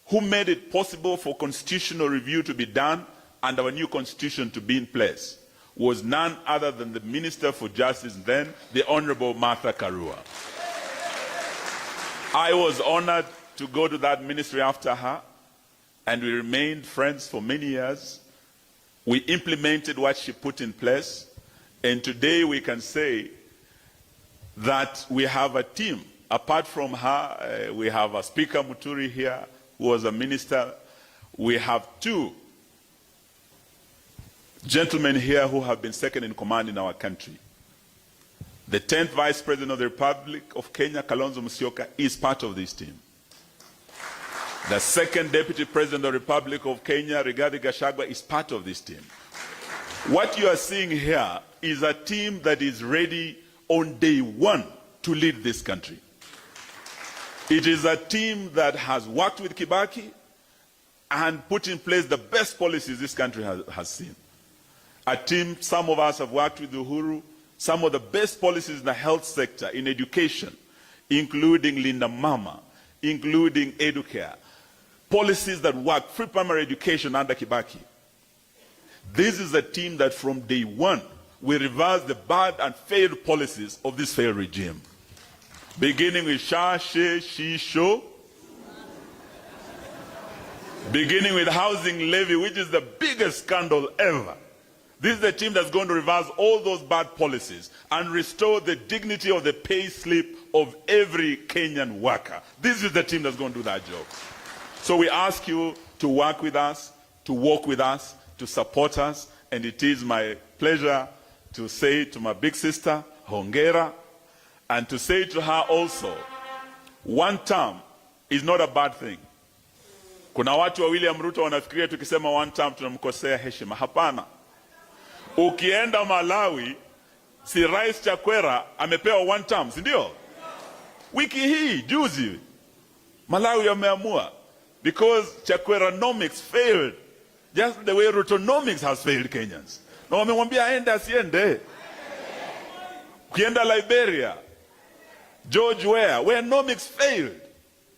who made it possible for constitutional review to be done and our new constitution to be in place, was none other than the Minister for Justice then, the Honorable Martha Karua. I was honored to go to that ministry after her, and we remained friends for many years. We implemented what she put in place, and today we can say that we have a team. Apart from her, we have a Speaker Muturi here, who was a minister. We have 2 gentlemen here who have been second in command in our country. The 10th Vice President of the Republic of Kenya, Kalonzo Musyoka, is part of this team. The 2nd Deputy President of the Republic of Kenya, Rigathi Gachagua, is part of this team. What you are seeing here is a team that is ready on day 1 to lead this country. It is a team that has worked with Kibaki and put in place the best policies this country has seen. A team, some of us have worked with Uhuru, some of the best policies in the health sector, in education, including Linda Mama, including Educare, policies that work, free primary education under Kibaki. This is a team that from day 1 will reverse the bad and failed policies of this failed regime. Beginning with Sha, She, She, Sho. Beginning with housing levy, which is the biggest scandal ever. This is the team that's going to reverse all those bad policies and restore the dignity of the pay slip of every Kenyan worker. This is the team that's going to do that job. So we ask you to work with us, to walk with us, to support us, and it is my pleasure to say to my big sister, Hongera, and to say to her also, 1 term is not a bad thing. Kuna watu wa William Ruto wanafikiria tukisema 1 term tunamkosea heshima. Hapana. Ukienda Malawi, si Rais Chakwera amepewa 1 term, si ndio? Wiki hii, juzi, Malawi wameamua, because Chakweranomics failed, just the way Rutonomics has failed Kenyans. na wamemwambia aende asiende. Ukienda Liberia, George where nomics failed,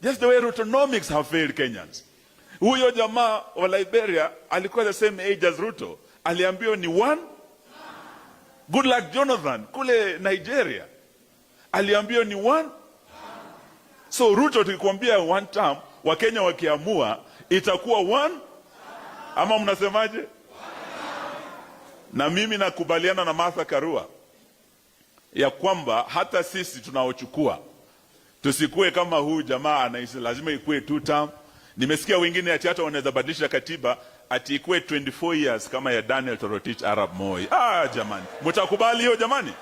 just the way Rutonomics have failed Kenyans. Huyo jamaa wa Liberia alikuwa the same age as Ruto, aliambiwa ni one. Good luck Jonathan kule Nigeria aliambiwa ni one. So Ruto tukikwambia one term, Wakenya wakiamua itakuwa one, ama mnasemaje? Na mimi nakubaliana na Martha Karua ya kwamba hata sisi tunaochukua tusikue kama huu jamaa anaisi lazima ikue 2 term. Nimesikia wengine ati hata wanaweza badilisha katiba ati ikue 24 years kama ya Daniel Toroitich Arap Moi. Jamani, mtakubali hiyo jamani?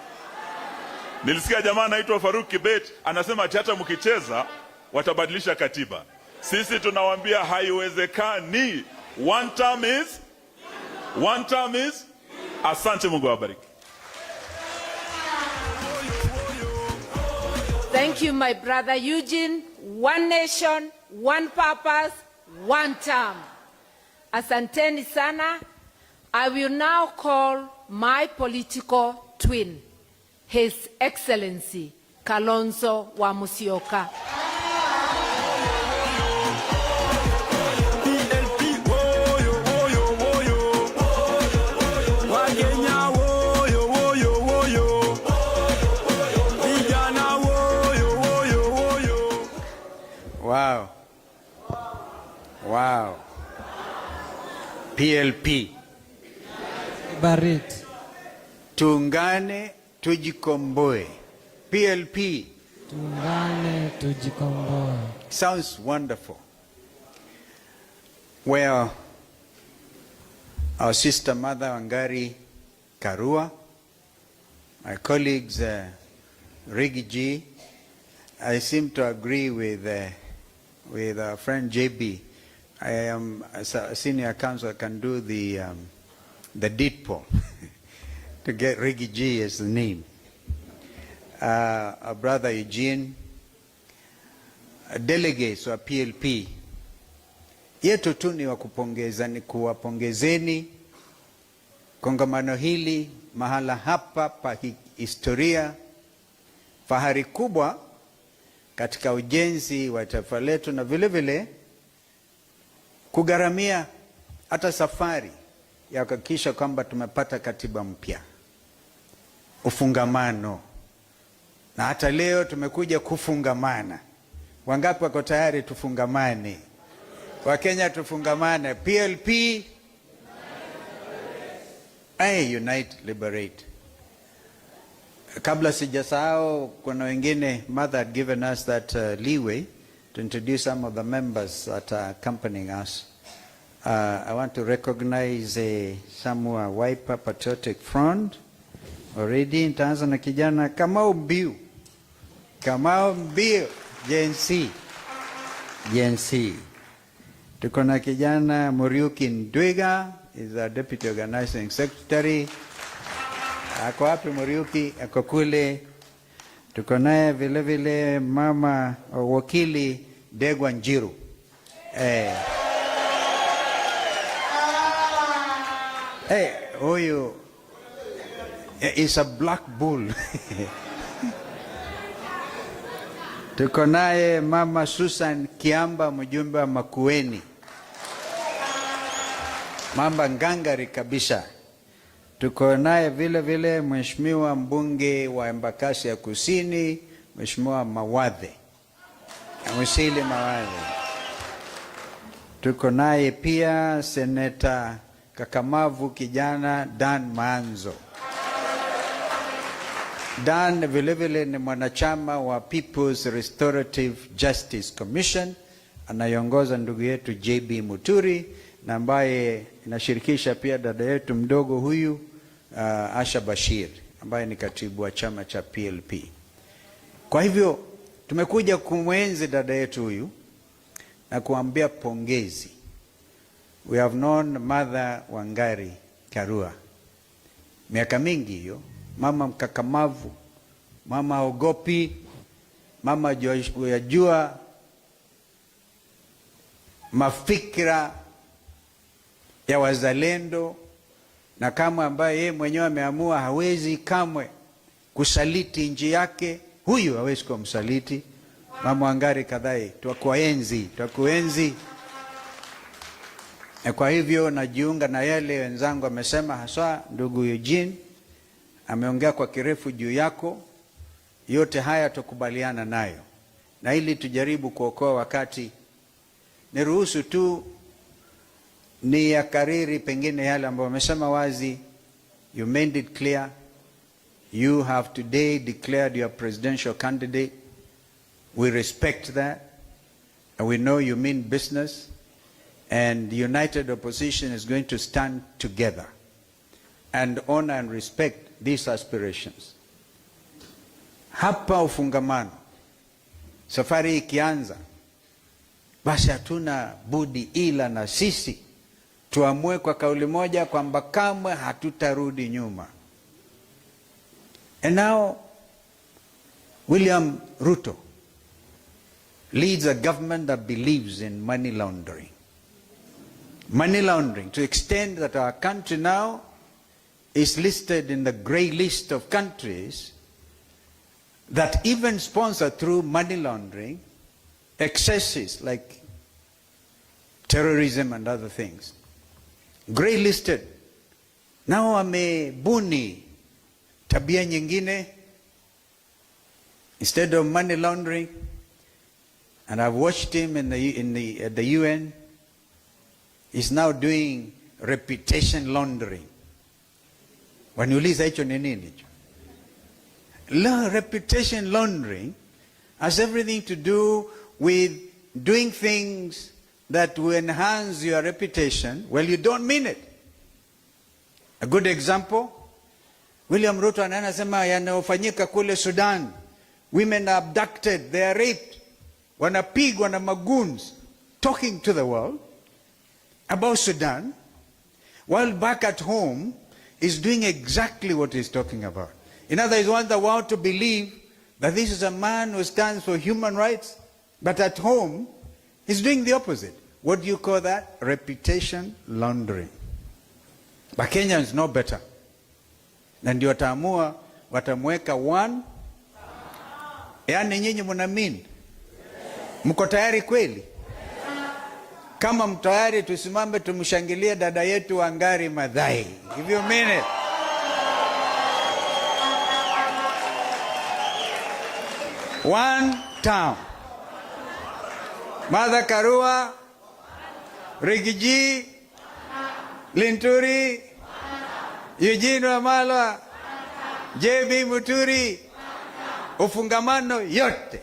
Nilisikia jamaa anaitwa Faruk Kibet anasema ati hata mkicheza watabadilisha katiba. Sisi tunawaambia haiwezekani. One term is. Asante, Mungu awabariki. Thank you, my brother Eugene. One nation, one purpose, one term. Asanteni sana. I will now call my political twin, His Excellency Kalonzo wa Musyoka. Wow. PLP. Liberate. Tuungane tujikomboe. PLP. Tuungane tujikomboe. Sounds wonderful. Well, our sister Mother Wangari Karua, my colleagues Rigi G, I seem to agree with our friend JB. I am, as a senior counsel, can do the deed poll to get Rigi G as the name. Our brother Eugene, delegates wa PLP, yetu tu ni wakupongeza, ni kuwapongezeni kongamano hili mahala hapa pa historia, fahari kubwa katika ujenzi wa taifa letu, na vile vile kugharamia hata safari ya kuhakikisha kwamba tumepata katiba mpya, ufungamano, na hata leo tumekuja kufungamana. Wangapi wako tayari tufungamane? Wakenya tufungamane. PLP, unite, liberate. Kabla sijasahau, kuna wengine, Mother had given us that leeway to introduce some of the members that are accompanying us. I want to recognize some who are Wiper Patriotic Front already. Nitaanza na kijana Kamau Mbiu, Gen C. Tuko na kijana Muriuki Ndwiga, is our Deputy Organizing Secretary. Ako wapi Muriuki? Ako kule. Tuko naye vile vile mama wakili Degwa Njiru. Huyu is a black bull. Tuko naye mama Susan Kiamba, mjumbe wa Makueni. Mama ngangari kabisa. Tuko naye vile vile mheshimiwa mbunge wa Embakasi ya Kusini, Mheshimiwa Mawadhe, Musili Mawadhe. Tuko naye pia seneta kakamavu kijana Dan Manzo. Dan vile vile ni mwanachama wa People's Restorative Justice Commission, anaiongoza ndugu yetu JB Muturi, na ambaye inashirikisha pia dada yetu mdogo huyu Asha Bashir, ambaye ni katibu wa chama cha PLP. Kwa hivyo tumekuja kumwenzi dada yetu huyu na kuambia pongezi. We have known Mother Wangari Karua miaka mingi hiyo, mama mkakamavu, mama ogopi, mama yajua mafikra ya wazalendo, na kama ambaye yeye mwenyewe ameamua hawezi kamwe kusaliti nchi yake, huyu hawezi kuwa msaliti. Mama Wangari Kadhai, twakuenzi. Kwa hivyo najiunga na yale wenzangu amesema, hasa ndugu Eugene ameongea kwa kirefu juu yako. Yote haya tukubaliana nayo, na ili tujaribu kuokoa wakati, niruhusu tu ni ya kariri pengine yale ambayo wamesema wazi. You made it clear. You have today declared your presidential candidate. We respect that, and we know you mean business, and the united opposition is going to stand together and honor and respect these aspirations. Hapa ufungamano, safari ikianza, basi hatuna budi ila na sisi tuamue kwa kauli moja kwamba kamwe hatutarudi nyuma. And now William Ruto leads a government that believes in money laundering. Money laundering to extend that our country now is listed in the grey list of countries that even sponsor through money laundering excesses like terrorism and other things. Grey listed. Now amebuni tabia nyingine. Instead of money laundering, and I've watched him at the UN, he's now doing reputation laundering. Waniuliza hicho ni nini? Reputation laundering has everything to do with doing things that will enhance your reputation. Well, you don't mean it. A good example, William Ruto anasema yanayofanyika kule Sudan. Women are abducted, they are raped, wanapigwa na magoons, talking to the world about Sudan, while back at home is doing exactly what he's talking about. In other words, he wants the world to believe that this is a man who stands for human rights, but at home he's doing the opposite. What do you call that? Reputation laundering. But Kenyans know better. Na ndio watamweka one. Yaani nyinyi mnaamini? Mko tayari kweli? Kama mko tayari, tusimame tumshangilie dada yetu Wangari Maathai. If you mean it. One town. Mother Karua, Rigiji, Linturi, Eugene Wamalwa, JB Muturi, ufungamano yote.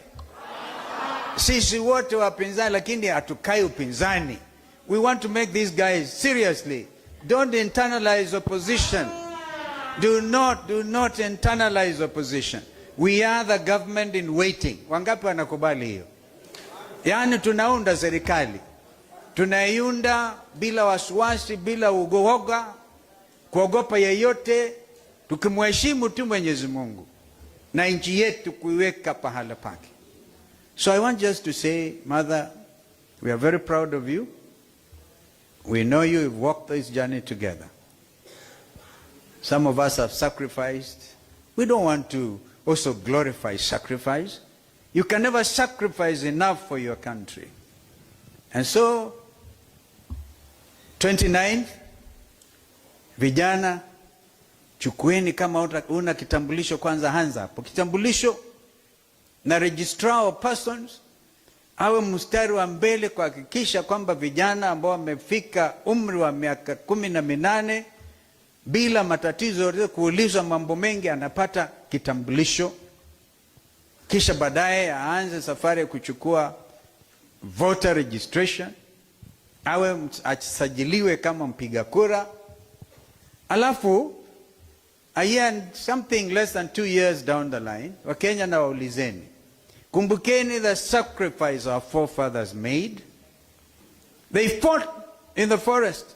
Sisi wote wapinzani, lakini hatukai upinzani. We want to make these guys seriously. Don't internalize opposition. Do not internalize opposition. We are the government in waiting. Wangapi wanakubali hiyo? Yaani tunaunda serikali. Tunaiunda bila wasiwasi, bila uoga, kuogopa yeyote, tukimheshimu tu Mwenyezi Mungu na nchi yetu kuiweka pahala pake. So I want just to say, Mother, we are very proud of you. We know you have walked this journey together. Some of us have sacrificed. We don't want to also glorify sacrifice. You can never sacrifice enough for your country. And so, 29th, vijana, chukueni kama una kitambulisho kwanza, hands up. Kitambulisho na registrar of persons awe mstari wa mbele kuhakikisha kwamba vijana ambao wamefika umri wa miaka 18 bila matatizo yote, kuulizwa mambo mengi, anapata kitambulisho. Kisha baadaye aanze safari ya kuchukua voter registration, awe asajiliwe kama mpiga kura. Alafu a year, something less than 2 years down the line, Wakenya na waulizeni, kumbukeni the sacrifice our forefathers made. They fought in the forest.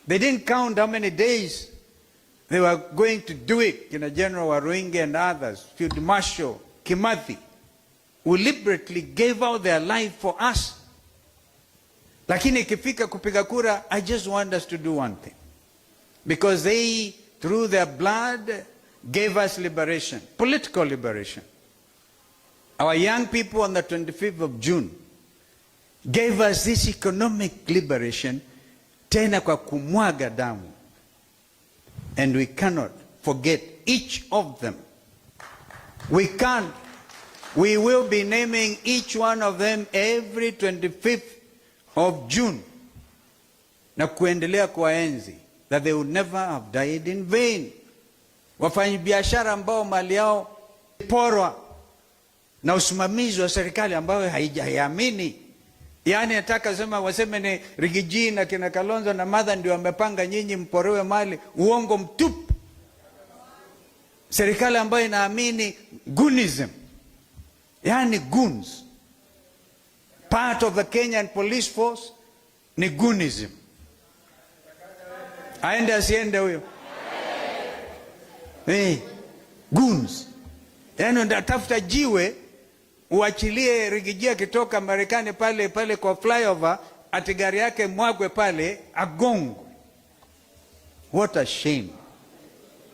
They didn't count how many days they were going to do it. General Waruinge and others, Field Marshal Kimathi, who deliberately gave out their life for us. Lakini ikifika kupiga kura, I just want us to do one thing. because they, through their blood, gave us liberation, political liberation. Our young people on the 25th of June gave us this economic liberation, tena kwa kumwaga damu. And we cannot forget each of them. We can't. We will be naming each one of them every 25th of June. Na kuendelea kuwaenzi, that they would never have died in vain. Wafanyabiashara ambao mali yao porwa na usimamizi wa serikali ambayo haiamini. Yaani nataka sema waseme ni Rigiji na kina Kalonzo na Martha ndio wamepanga nyinyi mporowe mali. Uongo mtupu. Serikali ambayo inaamini goonism. Yaani goons. Part of the Kenyan police force ni goonism. Aende asiende huyo? Hey, goons. Yaani unatafuta jiwe uachilie Rigiji akitoka Marekani pale kwa flyover, ati gari yake mwagwe pale agongwe. What a shame.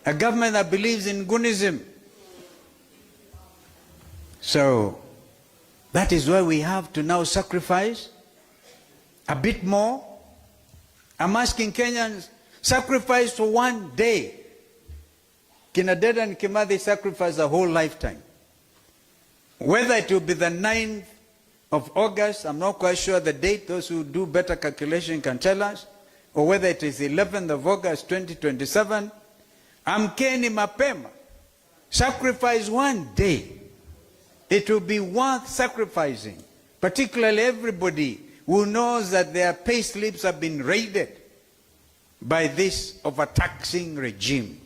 A government that believes in goonism. So, that is why we have to now sacrifice a bit more. I'm asking Kenyans, sacrifice for one day. Kina Deda and Kimathi sacrificed a whole lifetime. Whether it will be the 9th of August, I'm not quite sure the date, those who do better calculation can tell us, or whether it is the 11th of August 2027, amkeni mapema. Sacrifice one day. It will be worth sacrificing, particularly everybody who knows that their pay slips have been raided by this overtaxing regime.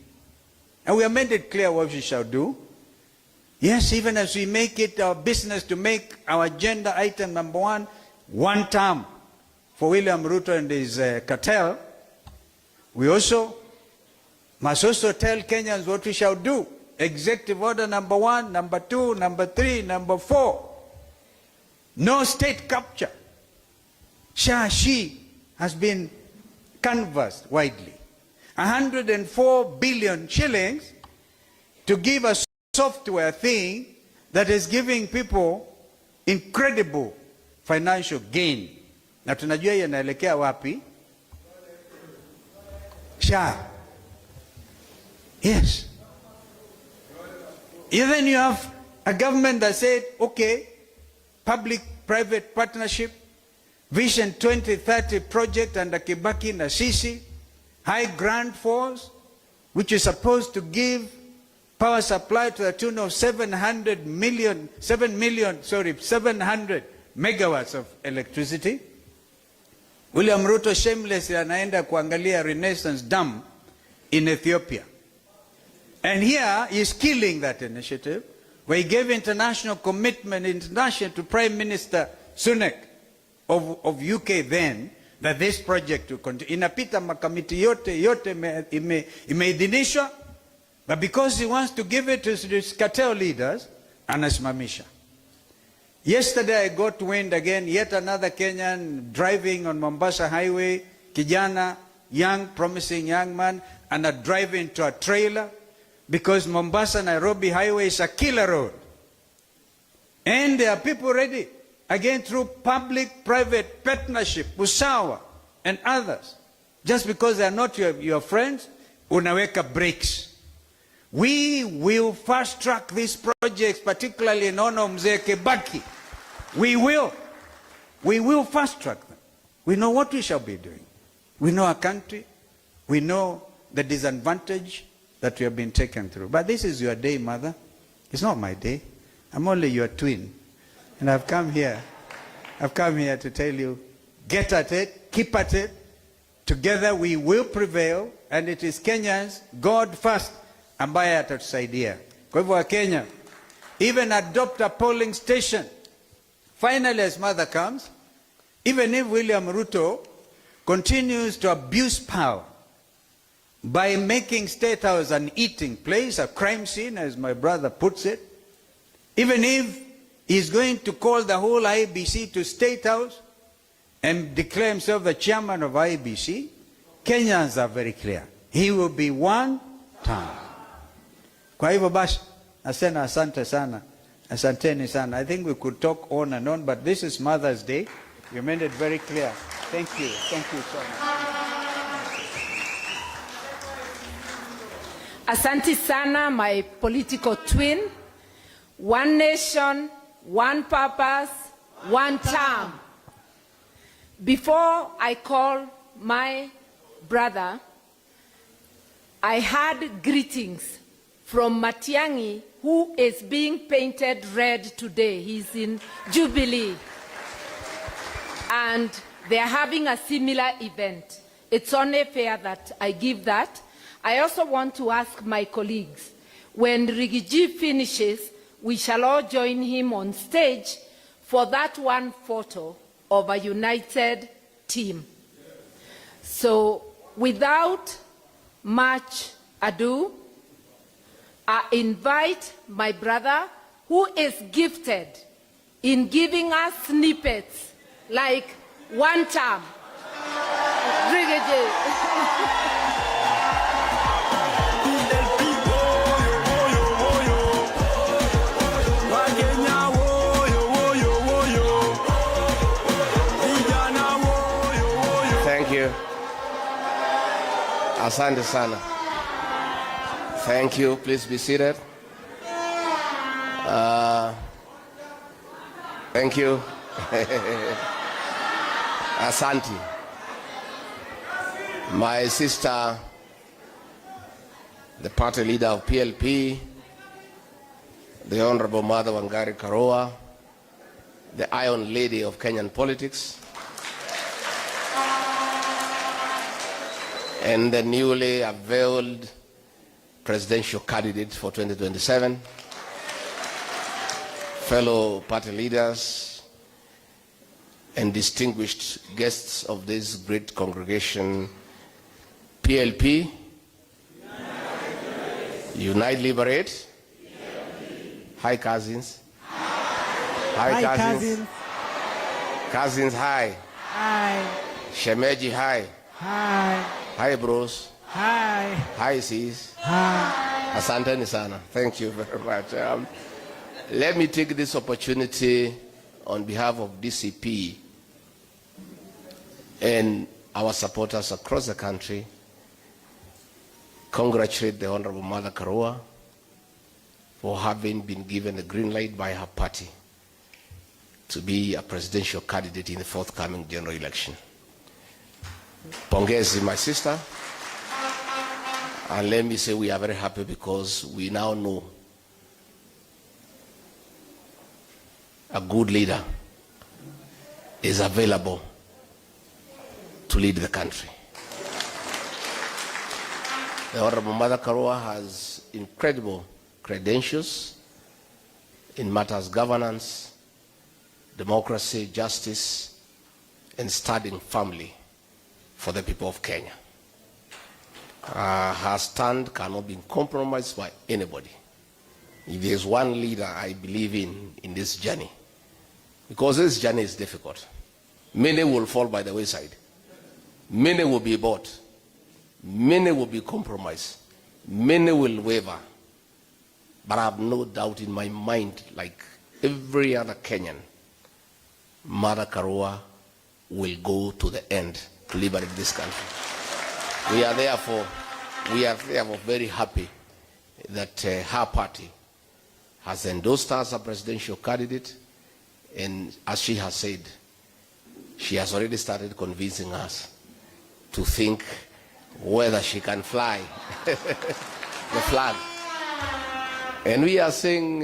And we have made it clear what we shall do. Yes, even as we make it our business to make our agenda item number one term for William Ruto and his cartel, we also must also tell Kenyans what we shall do. Executive order number 1, number 2, number 3, number 4. No state capture. She has been canvassed widely. 104 billion shillings to give a software thing that is giving people incredible financial gain. Na tunajua yanaelekea wapi? SHA. Yes. Then you have a government that said, okay, public-private partnership, Vision 2030 project under Kibaki na Sisi, high grant force, which is supposed to give power supply to the tune of 700 megawatts of electricity. William Ruto shamelessly anaenda kuangalia Renaissance Dam in Ethiopia. And here he is killing that initiative, where he gave international commitment to Prime Minister Sunak of UK then, that this project will continue. Inapita makamiti yote imeidhinishwa, but because he wants to give it to his cartel leaders, anasimamisha. Yesterday I got wind again, yet another Kenyan driving on Mombasa Highway, kijana, young, promising young man, and driving into a trailer, because Mombasa Nairobi Highway is a killer road. And there are people ready, again through public-private partnership, Usawa and others. Just because they are not your friends, unaweka brakes. We will fast-track these projects, particularly in honor of Mzee Kibaki. We will fast-track them. We know what we shall be doing. We know our country. We know the disadvantage that we have been taken through. But this is your day, Mother. It's not my day. I'm only your twin. And I've come here to tell you, get at it, keep at it. Together we will prevail, and it is Kenyans, God first, ambaye atatusaidia. Kwa hivyo Kenya, even adopt a polling station. Finally, as Mother comes, even if William Ruto continues to abuse power by making State House an eating place, a crime scene, as my brother puts it, even if he's going to call the whole IEBC to State House and declare himself the chairman of IEBC, Kenyans are very clear. he will be one term. Kwa hivyo basi, nasema asante sana. Asanteni sana. I think we could talk on and on, but this is Mother's Day. You made it very clear. Thank you. Thank you so much. Asante sana, my political twin. One nation, one purpose, one term. Before I call my brother, I had greetings from Matiang'i, who is being painted red today. He's in Jubilee. And they're having a similar event. It's only fair that I give that. I also want to ask my colleagues, when Rigiji finishes, we shall all join him on stage for that one photo of a united team. So without much ado, I invite my brother, who is gifted in giving us snippets like one term. Thank you. Asante sana. Thank you. Please be seated. Thank you. Asante. My sister, the party leader of PLP, the Honorable Mother Wangari Karua, the Iron Lady of Kenyan politics, and the newly unveiled presidential candidate for 2027, fellow party leaders, and distinguished guests of this great congregation, PLP, Unite Liberate, hi cousins, hi cousins, cousins hi, shemeji hi, hi bros, hi sis, asanteni sana. Thank you very much. Let me take this opportunity on behalf of DCP and our supporters across the country, congratulate the Honorable Mother Karua for having been given a green light by her party to be a presidential candidate in the forthcoming general election. Pongezi, my sister. And let me say we are very happy because we now know a good leader is available to lead the country. The Honorable Mother Karua has incredible credentials in matters governance, democracy, justice, and studying family for the people of Kenya. Her stand cannot be compromised by anybody. If there's one leader I believe in this journey, because this journey is difficult. Many will fall by the wayside. Many will be bought. Many will be compromised. Many will waver. But I have no doubt in my mind, like every other Kenyan, Mother Karua will go to the end to liberate this country. We are therefore very happy that her party has endorsed her as a presidential candidate, and as she has said, she has already started convincing us to think whether she can fly the flag. And we are saying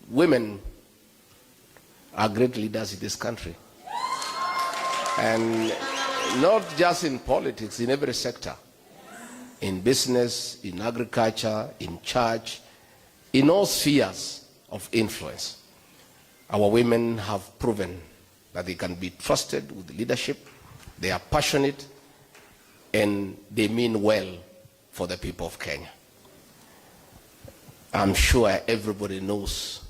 women are great leaders in this country. And not just in politics, in every sector. In business, in agriculture, in church, in all spheres of influence. Our women have proven that they can be trusted with leadership. They are passionate and they mean well for the people of Kenya. I'm sure everybody knows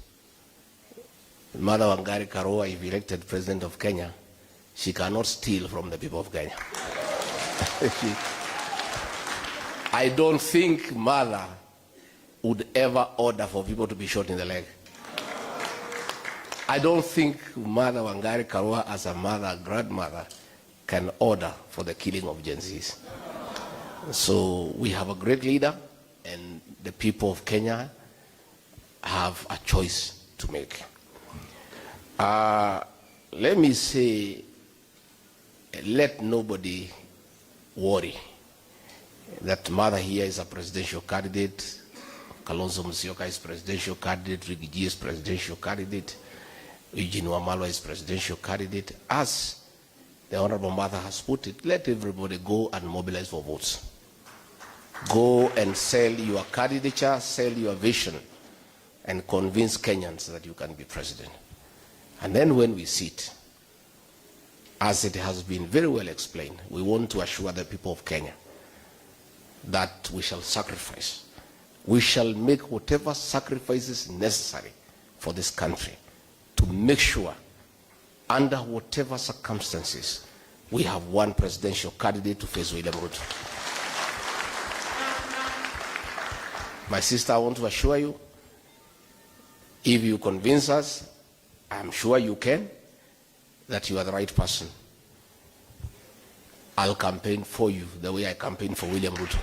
Mother Wangari Karua, if elected president of Kenya, she cannot steal from the people of Kenya. I don't think mother would ever order for people to be shot in the leg. I don't think Mother Wangari Karua, as a mother, grandmother, can order for the killing of Gen Zs. So we have a great leader, and the people of Kenya have a choice to make. Let me say, let nobody worry that mother here is a presidential candidate, Kalonzo Musyoka is presidential candidate, Rigiji is presidential candidate, Eugene Wamalwa is presidential candidate. As the Honorable Mother has put it, let everybody go and mobilize for votes. Go and sell your candidature, sell your vision, and convince Kenyans that you can be president. And then when we sit, as it has been very well explained, we want to assure the people of Kenya that we shall sacrifice. We shall make whatever sacrifices necessary for this country to make sure, under whatever circumstances, we have one presidential candidate to face William Ruto. My sister, I want to assure you, if you convince us, I'm sure you can, that you are the right person. I'll campaign for you the way I campaigned for William Ruto.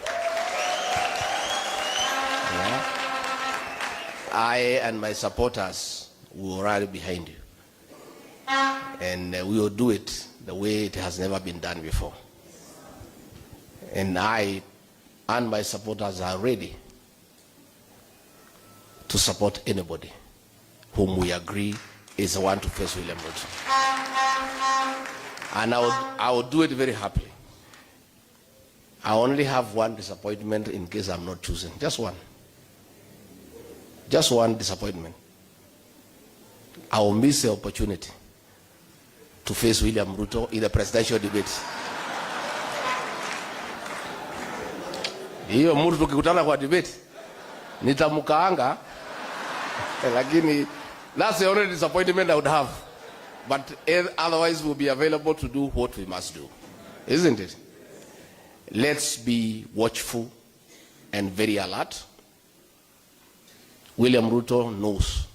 Yeah. I and my supporters will rally behind you. And we will do it the way it has never been done before. And I and my supporters are ready to support anybody whom we agree is the one to face William Ruto. And I will do it very happily. I only have one disappointment in case I'm not chosen. Just one. Just one disappointment. I will miss the opportunity to face William Ruto in the presidential debate. Hiyo mtu tukikutana kwa debate nitamkaanga, lakini that's the only disappointment I would have. But otherwise we'll be available to do what we must do. Isn't it? Let's be watchful and very alert. William Ruto knows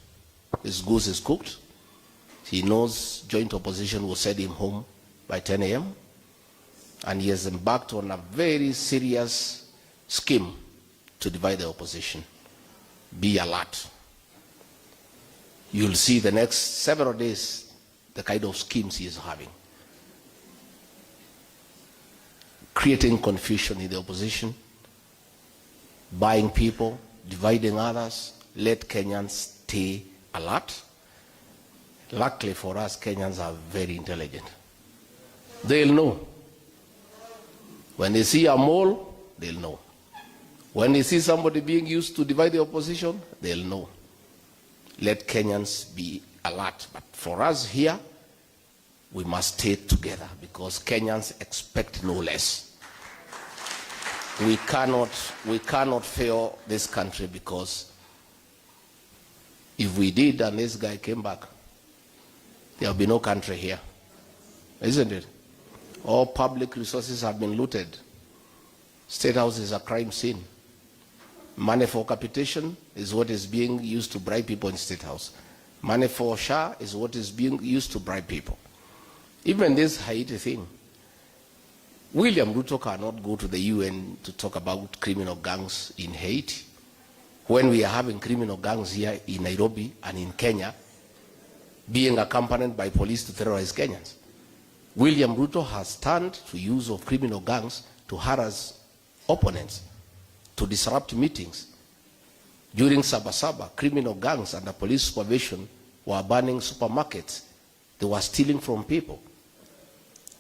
his goose is cooked. He knows joint opposition will send him home by 10 a.m. And he has embarked on a very serious scheme to divide the opposition. Be alert. You'll see the next several days the kind of schemes he is having. Creating confusion in the opposition, buying people, dividing others. Let Kenyans stay alert. Luckily for us, Kenyans are very intelligent. They'll know. When they see a mole, they'll know. When they see somebody being used to divide the opposition, they'll know. Let Kenyans be alert. But for us here, we must stay together because Kenyans expect no less. We cannot fail this country, because if we did and this guy came back, there will be no country here. Isn't it? All public resources have been looted. State House is a crime scene. Money for capitation is what is being used to bribe people in State House. Money for SHA is what is being used to bribe people. Even this Haiti thing, William Ruto cannot go to the UN to talk about criminal gangs in Haiti when we are having criminal gangs here in Nairobi and in Kenya being accompanied by police to terrorize Kenyans. William Ruto has turned to use of criminal gangs to harass opponents, to disrupt meetings. During Sabasaba, criminal gangs under police supervision were burning supermarkets. They were stealing from people.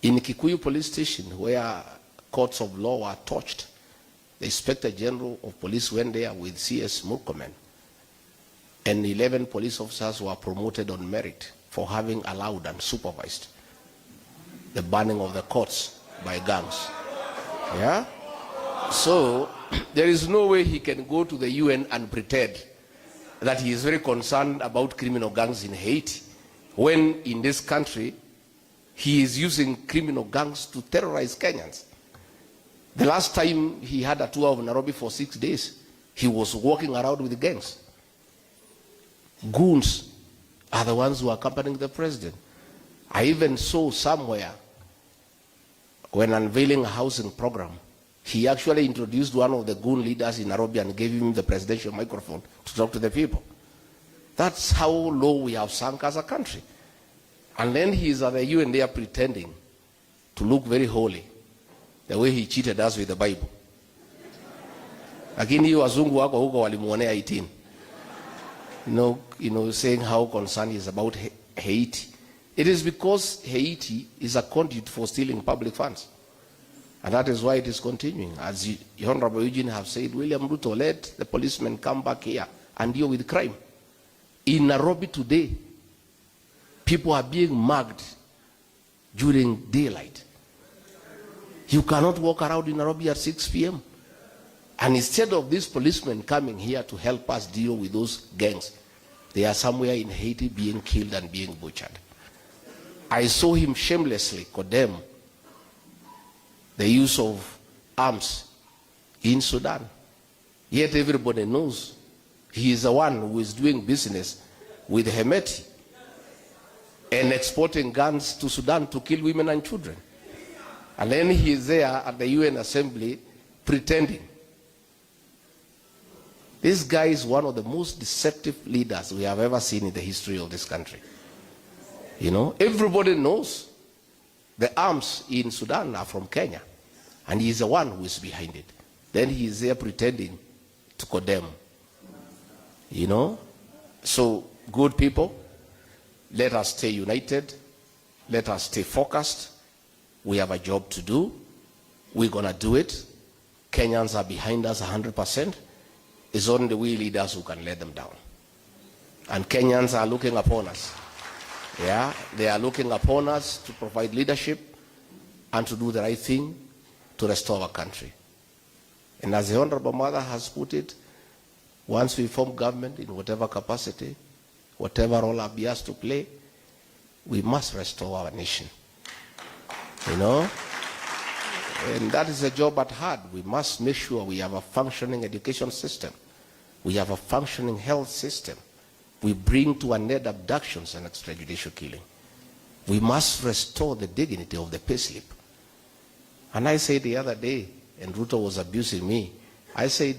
In Kikuyu police station, where courts of law were torched, the Inspector General of Police went there with CS Murkomen, and 11 police officers were promoted on merit for having allowed and supervised the burning of the courts by gangs. Yeah? So there is no way he can go to the UN and pretend that he is very concerned about criminal gangs in Haiti, when in this country he is using criminal gangs to terrorize Kenyans. The last time he had a tour of Nairobi for 6 days, he was walking around with gangs. Goons are the ones who are accompanying the president. I even saw somewhere when unveiling a housing program, he actually introduced one of the goon leaders in Nairobi and gave him the presidential microphone to talk to the people. That's how low we have sunk as a country. And then he is at the UN there pretending to look very holy, the way he cheated us with the Bible. Lakini wazungu wako huko walimuonea 18. Saying how concerned he is about Haiti. It is because Haiti is a conduit for stealing public funds. And that is why it is continuing. As the Honorable Eugene have said, William Ruto, let the policemen come back here and deal with crime. In Nairobi today, people are being mugged during daylight. You cannot walk around in Nairobi at 6 p.m. And instead of these policemen coming here to help us deal with those gangs, they are somewhere in Haiti being killed and being butchered. I saw him shamelessly condemn the use of arms in Sudan. Yet everybody knows he is the one who is doing business with Hemeti and exporting guns to Sudan to kill women and children. And then he is there at the UN Assembly pretending. This guy is one of the most deceptive leaders we have ever seen in the history of this country. Everybody knows the arms in Sudan are from Kenya, and he is the one who is behind it. Then he is there pretending to condemn. So, good people, let us stay united. Let us stay focused. We have a job to do. We're going to do it. Kenyans are behind us 100%. It's only we leaders who can let them down. And Kenyans are looking upon us. Yeah, they are looking upon us to provide leadership and to do the right thing to restore our country. And as the Honorable Mother has put it, once we form government in whatever capacity, whatever role we are asked to play, we must restore our nation. And that is a job at hand. We must make sure we have a functioning education system. We have a functioning health system. We bring to an end abductions and extrajudicial killing. We must restore the dignity of the payslip. And I said the other day, and Ruto was abusing me, I said,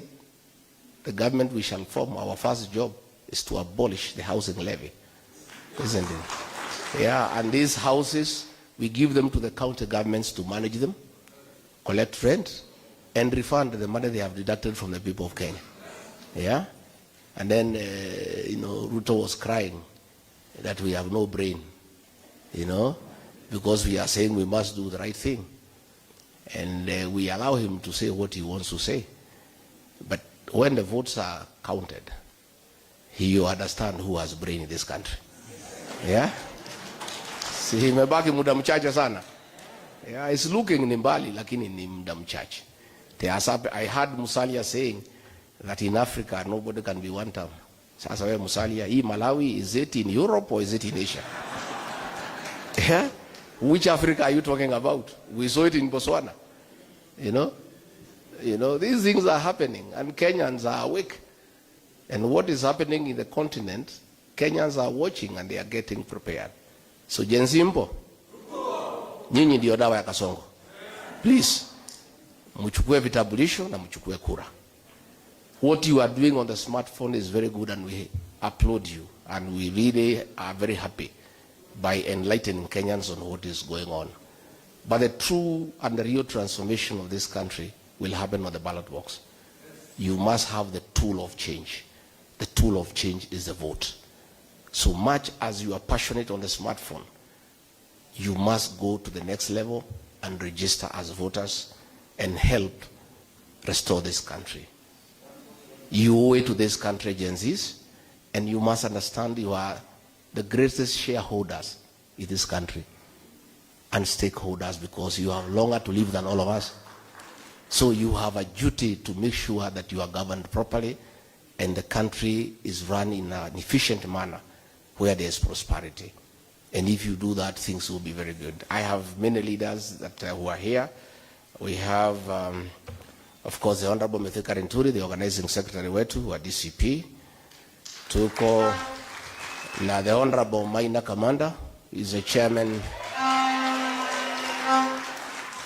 the government we shall form, our first job is to abolish the housing levy. Isn't it? Yeah, and these houses, we give them to the county governments to manage them, collect rent, and refund the money they have deducted from the people of Kenya. Yeah? And then, Ruto was crying that we have no brain, because we are saying we must do the right thing. And we allow him to say what he wants to say. But when the votes are counted, you understand who has brain in this country. Yeah? Si imebaki muda mchache sana. Yeah, it's looking ni mbali, lakini ni muda mchache. I heard Musalia saying that in Africa nobody can be one term. Sasa wewe Musalia, hii Malawi, is it in Europe or is it in Asia? Yeah? Which Africa are you talking about? We saw it in Botswana. These things are happening and Kenyans are awake. And what is happening in the continent, Kenyans are watching and they are getting prepared. So Jenzimbo, nyinyi ndio dawa ya kasongo. Please, mchukue vitambulisho na mchukue kura. What you are doing on the smartphone is very good and we applaud you. And we really are very happy by enlightening Kenyans on what is going on. But the true and the real transformation of this country will happen on the ballot box. You must have the tool of change. The tool of change is the vote. So much as you are passionate on the smartphone, you must go to the next level and register as voters and help restore this country. You owe it to this country, Gen Zs, and you must understand you are the greatest shareholders in this country and stakeholders because you have longer to live than all of us. So you have a duty to make sure that you are governed properly and the country is run in an efficient manner where there is prosperity. And if you do that, things will be very good. I have many leaders that who are here. We have, of course, the Honorable Mithika Rinturi, the organizing secretary wetu wa DCP. Tuko na the Honorable Maina Kamanda, is a chairman,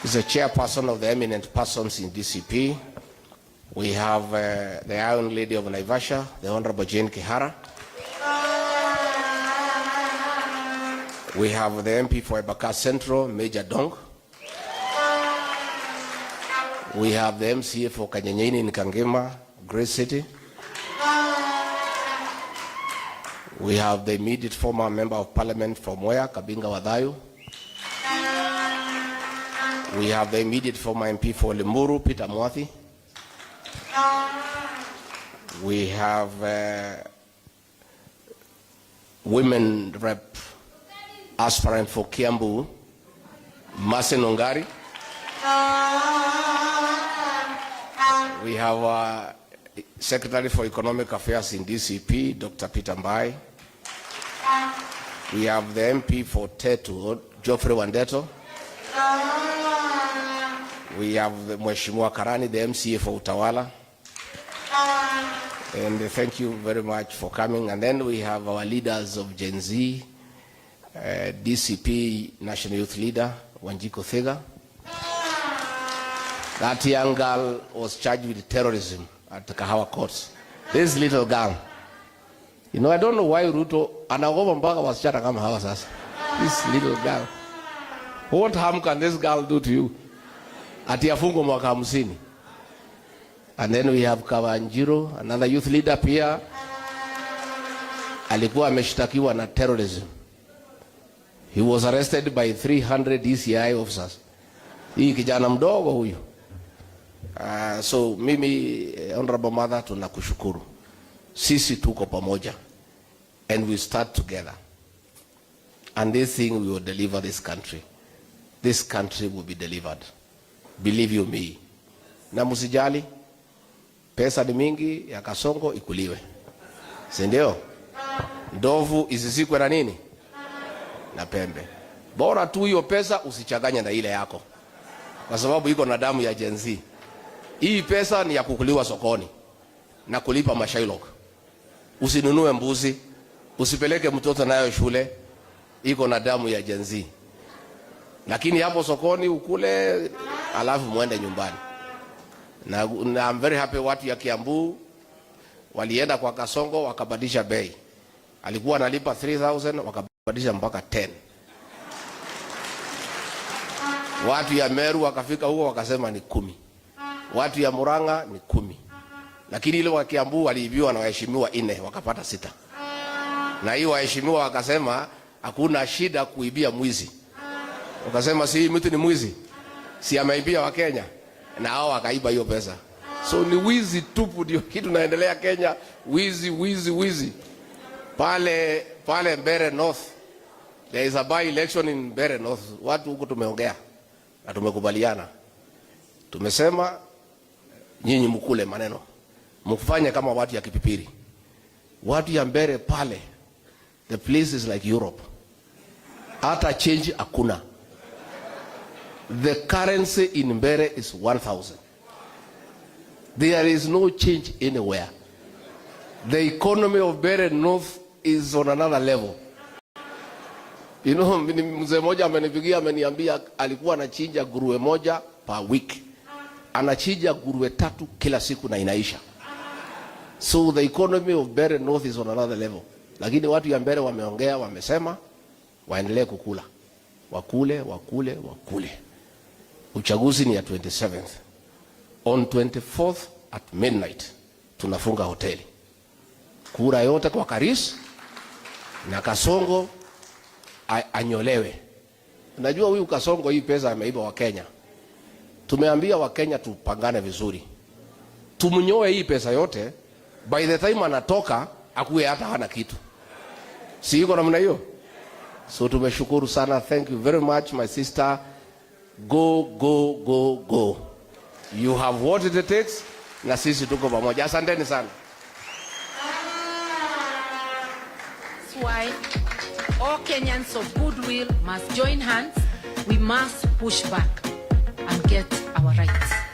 is a chairperson of the eminent persons in DCP. We have the Iron Lady of Naivasha, the Honorable Jane Kihara. We have the MP for Ebaka Central, Major Dong. We have the MCA for Kanyenyini in Kangema, Great City. We have the immediate former member of parliament from Mwea, Kabinga Wadhayu. We have the immediate former MP for Limuru, Peter Mwathi. We have women rep aspirant for Kiambu, Masen Ongari. We have Secretary for Economic Affairs in DCP, Dr. Peter Mbai. We have the MP for Tetu, Geoffrey Wandeto. We have the Mheshimiwa Karani, the MCA for Utawala. And thank you very much for coming. And then we have our leaders of Gen Z, DCP National Youth Leader, Wanjiko Thega. That young girl was charged with terrorism at the Kahawa courts. This little girl, you know, I don't know why Ruto anaogopa mpaka wasichana kama hawa sasa. This little girl, what harm can this girl do to you? Ati afungwe mwaka 50. And then we have Kawanjiro, another youth leader pia, alikuwa ameshtakiwa na terrorism. He was arrested by 300 DCI officers. Hii kijana mdogo huyu. So mimi, Honorable Mother, tunakushukuru. Sisi tuko pamoja. And we start together. And this thing we will deliver this country. This country will be delivered. Believe you me. Na musijali, pesa ni mingi ya Kasongo ikuliwe. Si ndio? Ndovu isisikwe na nini? Na pembe. Bora tu hiyo pesa usichanganye na ile yako. Kwa sababu iko na damu ya Gen Z. Hii pesa ni ya kukuliwa sokoni na kulipa mashailok. Usinunue mbuzi, usipeleke mtoto nayo shule, iko na damu ya Gen Z. Lakini hapo sokoni ukule, alafu muende nyumbani. Na I'm very happy watu ya Kiambu walienda kwa Kasongo wakabadilisha bei. Alikuwa analipa 3,000 wakabadilisha mpaka 10. Watu ya Meru wakafika huko wakasema ni 10. Watu ya Murang'a ni 10. Lakini ile wa Kiambu waliibiwa na waheshimiwa 4 wakapata 6. Na hiyo waheshimiwa wakasema hakuna shida kuibia mwizi. Wakasema si mtu ni mwizi, si ameibia wa Kenya, na hao wakaiba hiyo pesa. So ni wizi tupu ndio kitu naendelea Kenya, wizi. Pale Mbeere North, there is a by election in Mbeere North. Watu huko tumeongea na tumekubaliana. Tumesema nyinyi mkule maneno, mkufanye kama watu ya Kipipiri. Watu ya Mbeere pale, the place is like Europe. Hata change hakuna. The currency in Mbeere is 1,000. There is no change anywhere. The economy of Mbeere North is on another level. You know, mzee moja amenipigia ameniambia alikuwa anachinja nguruwe moja per week. Anachinja nguruwe 3 kila siku na inaisha. So the economy of Mbeere North is on another level. Lakini watu ya Mbeere wameongea, wamesema waendelee kukula. Wakule. Uchaguzi ni ya 27th. On 24th at midnight tunafunga hoteli. Kura yote kwa Karis na Kasongo anyolewe. Unajua huyu Kasongo hii pesa ameiba wa Kenya. Tumeambia wa Kenya tupangane vizuri. Tumnyoe hii pesa yote, by the time anatoka akuwe hata hana kitu. Si iko namna hiyo? So tumeshukuru sana. Thank you very much my sister. Go. You have what it takes, na sisi tuko pamoja. Asanteni sana. That's why all Kenyans of goodwill must join hands. We must push back and get our rights.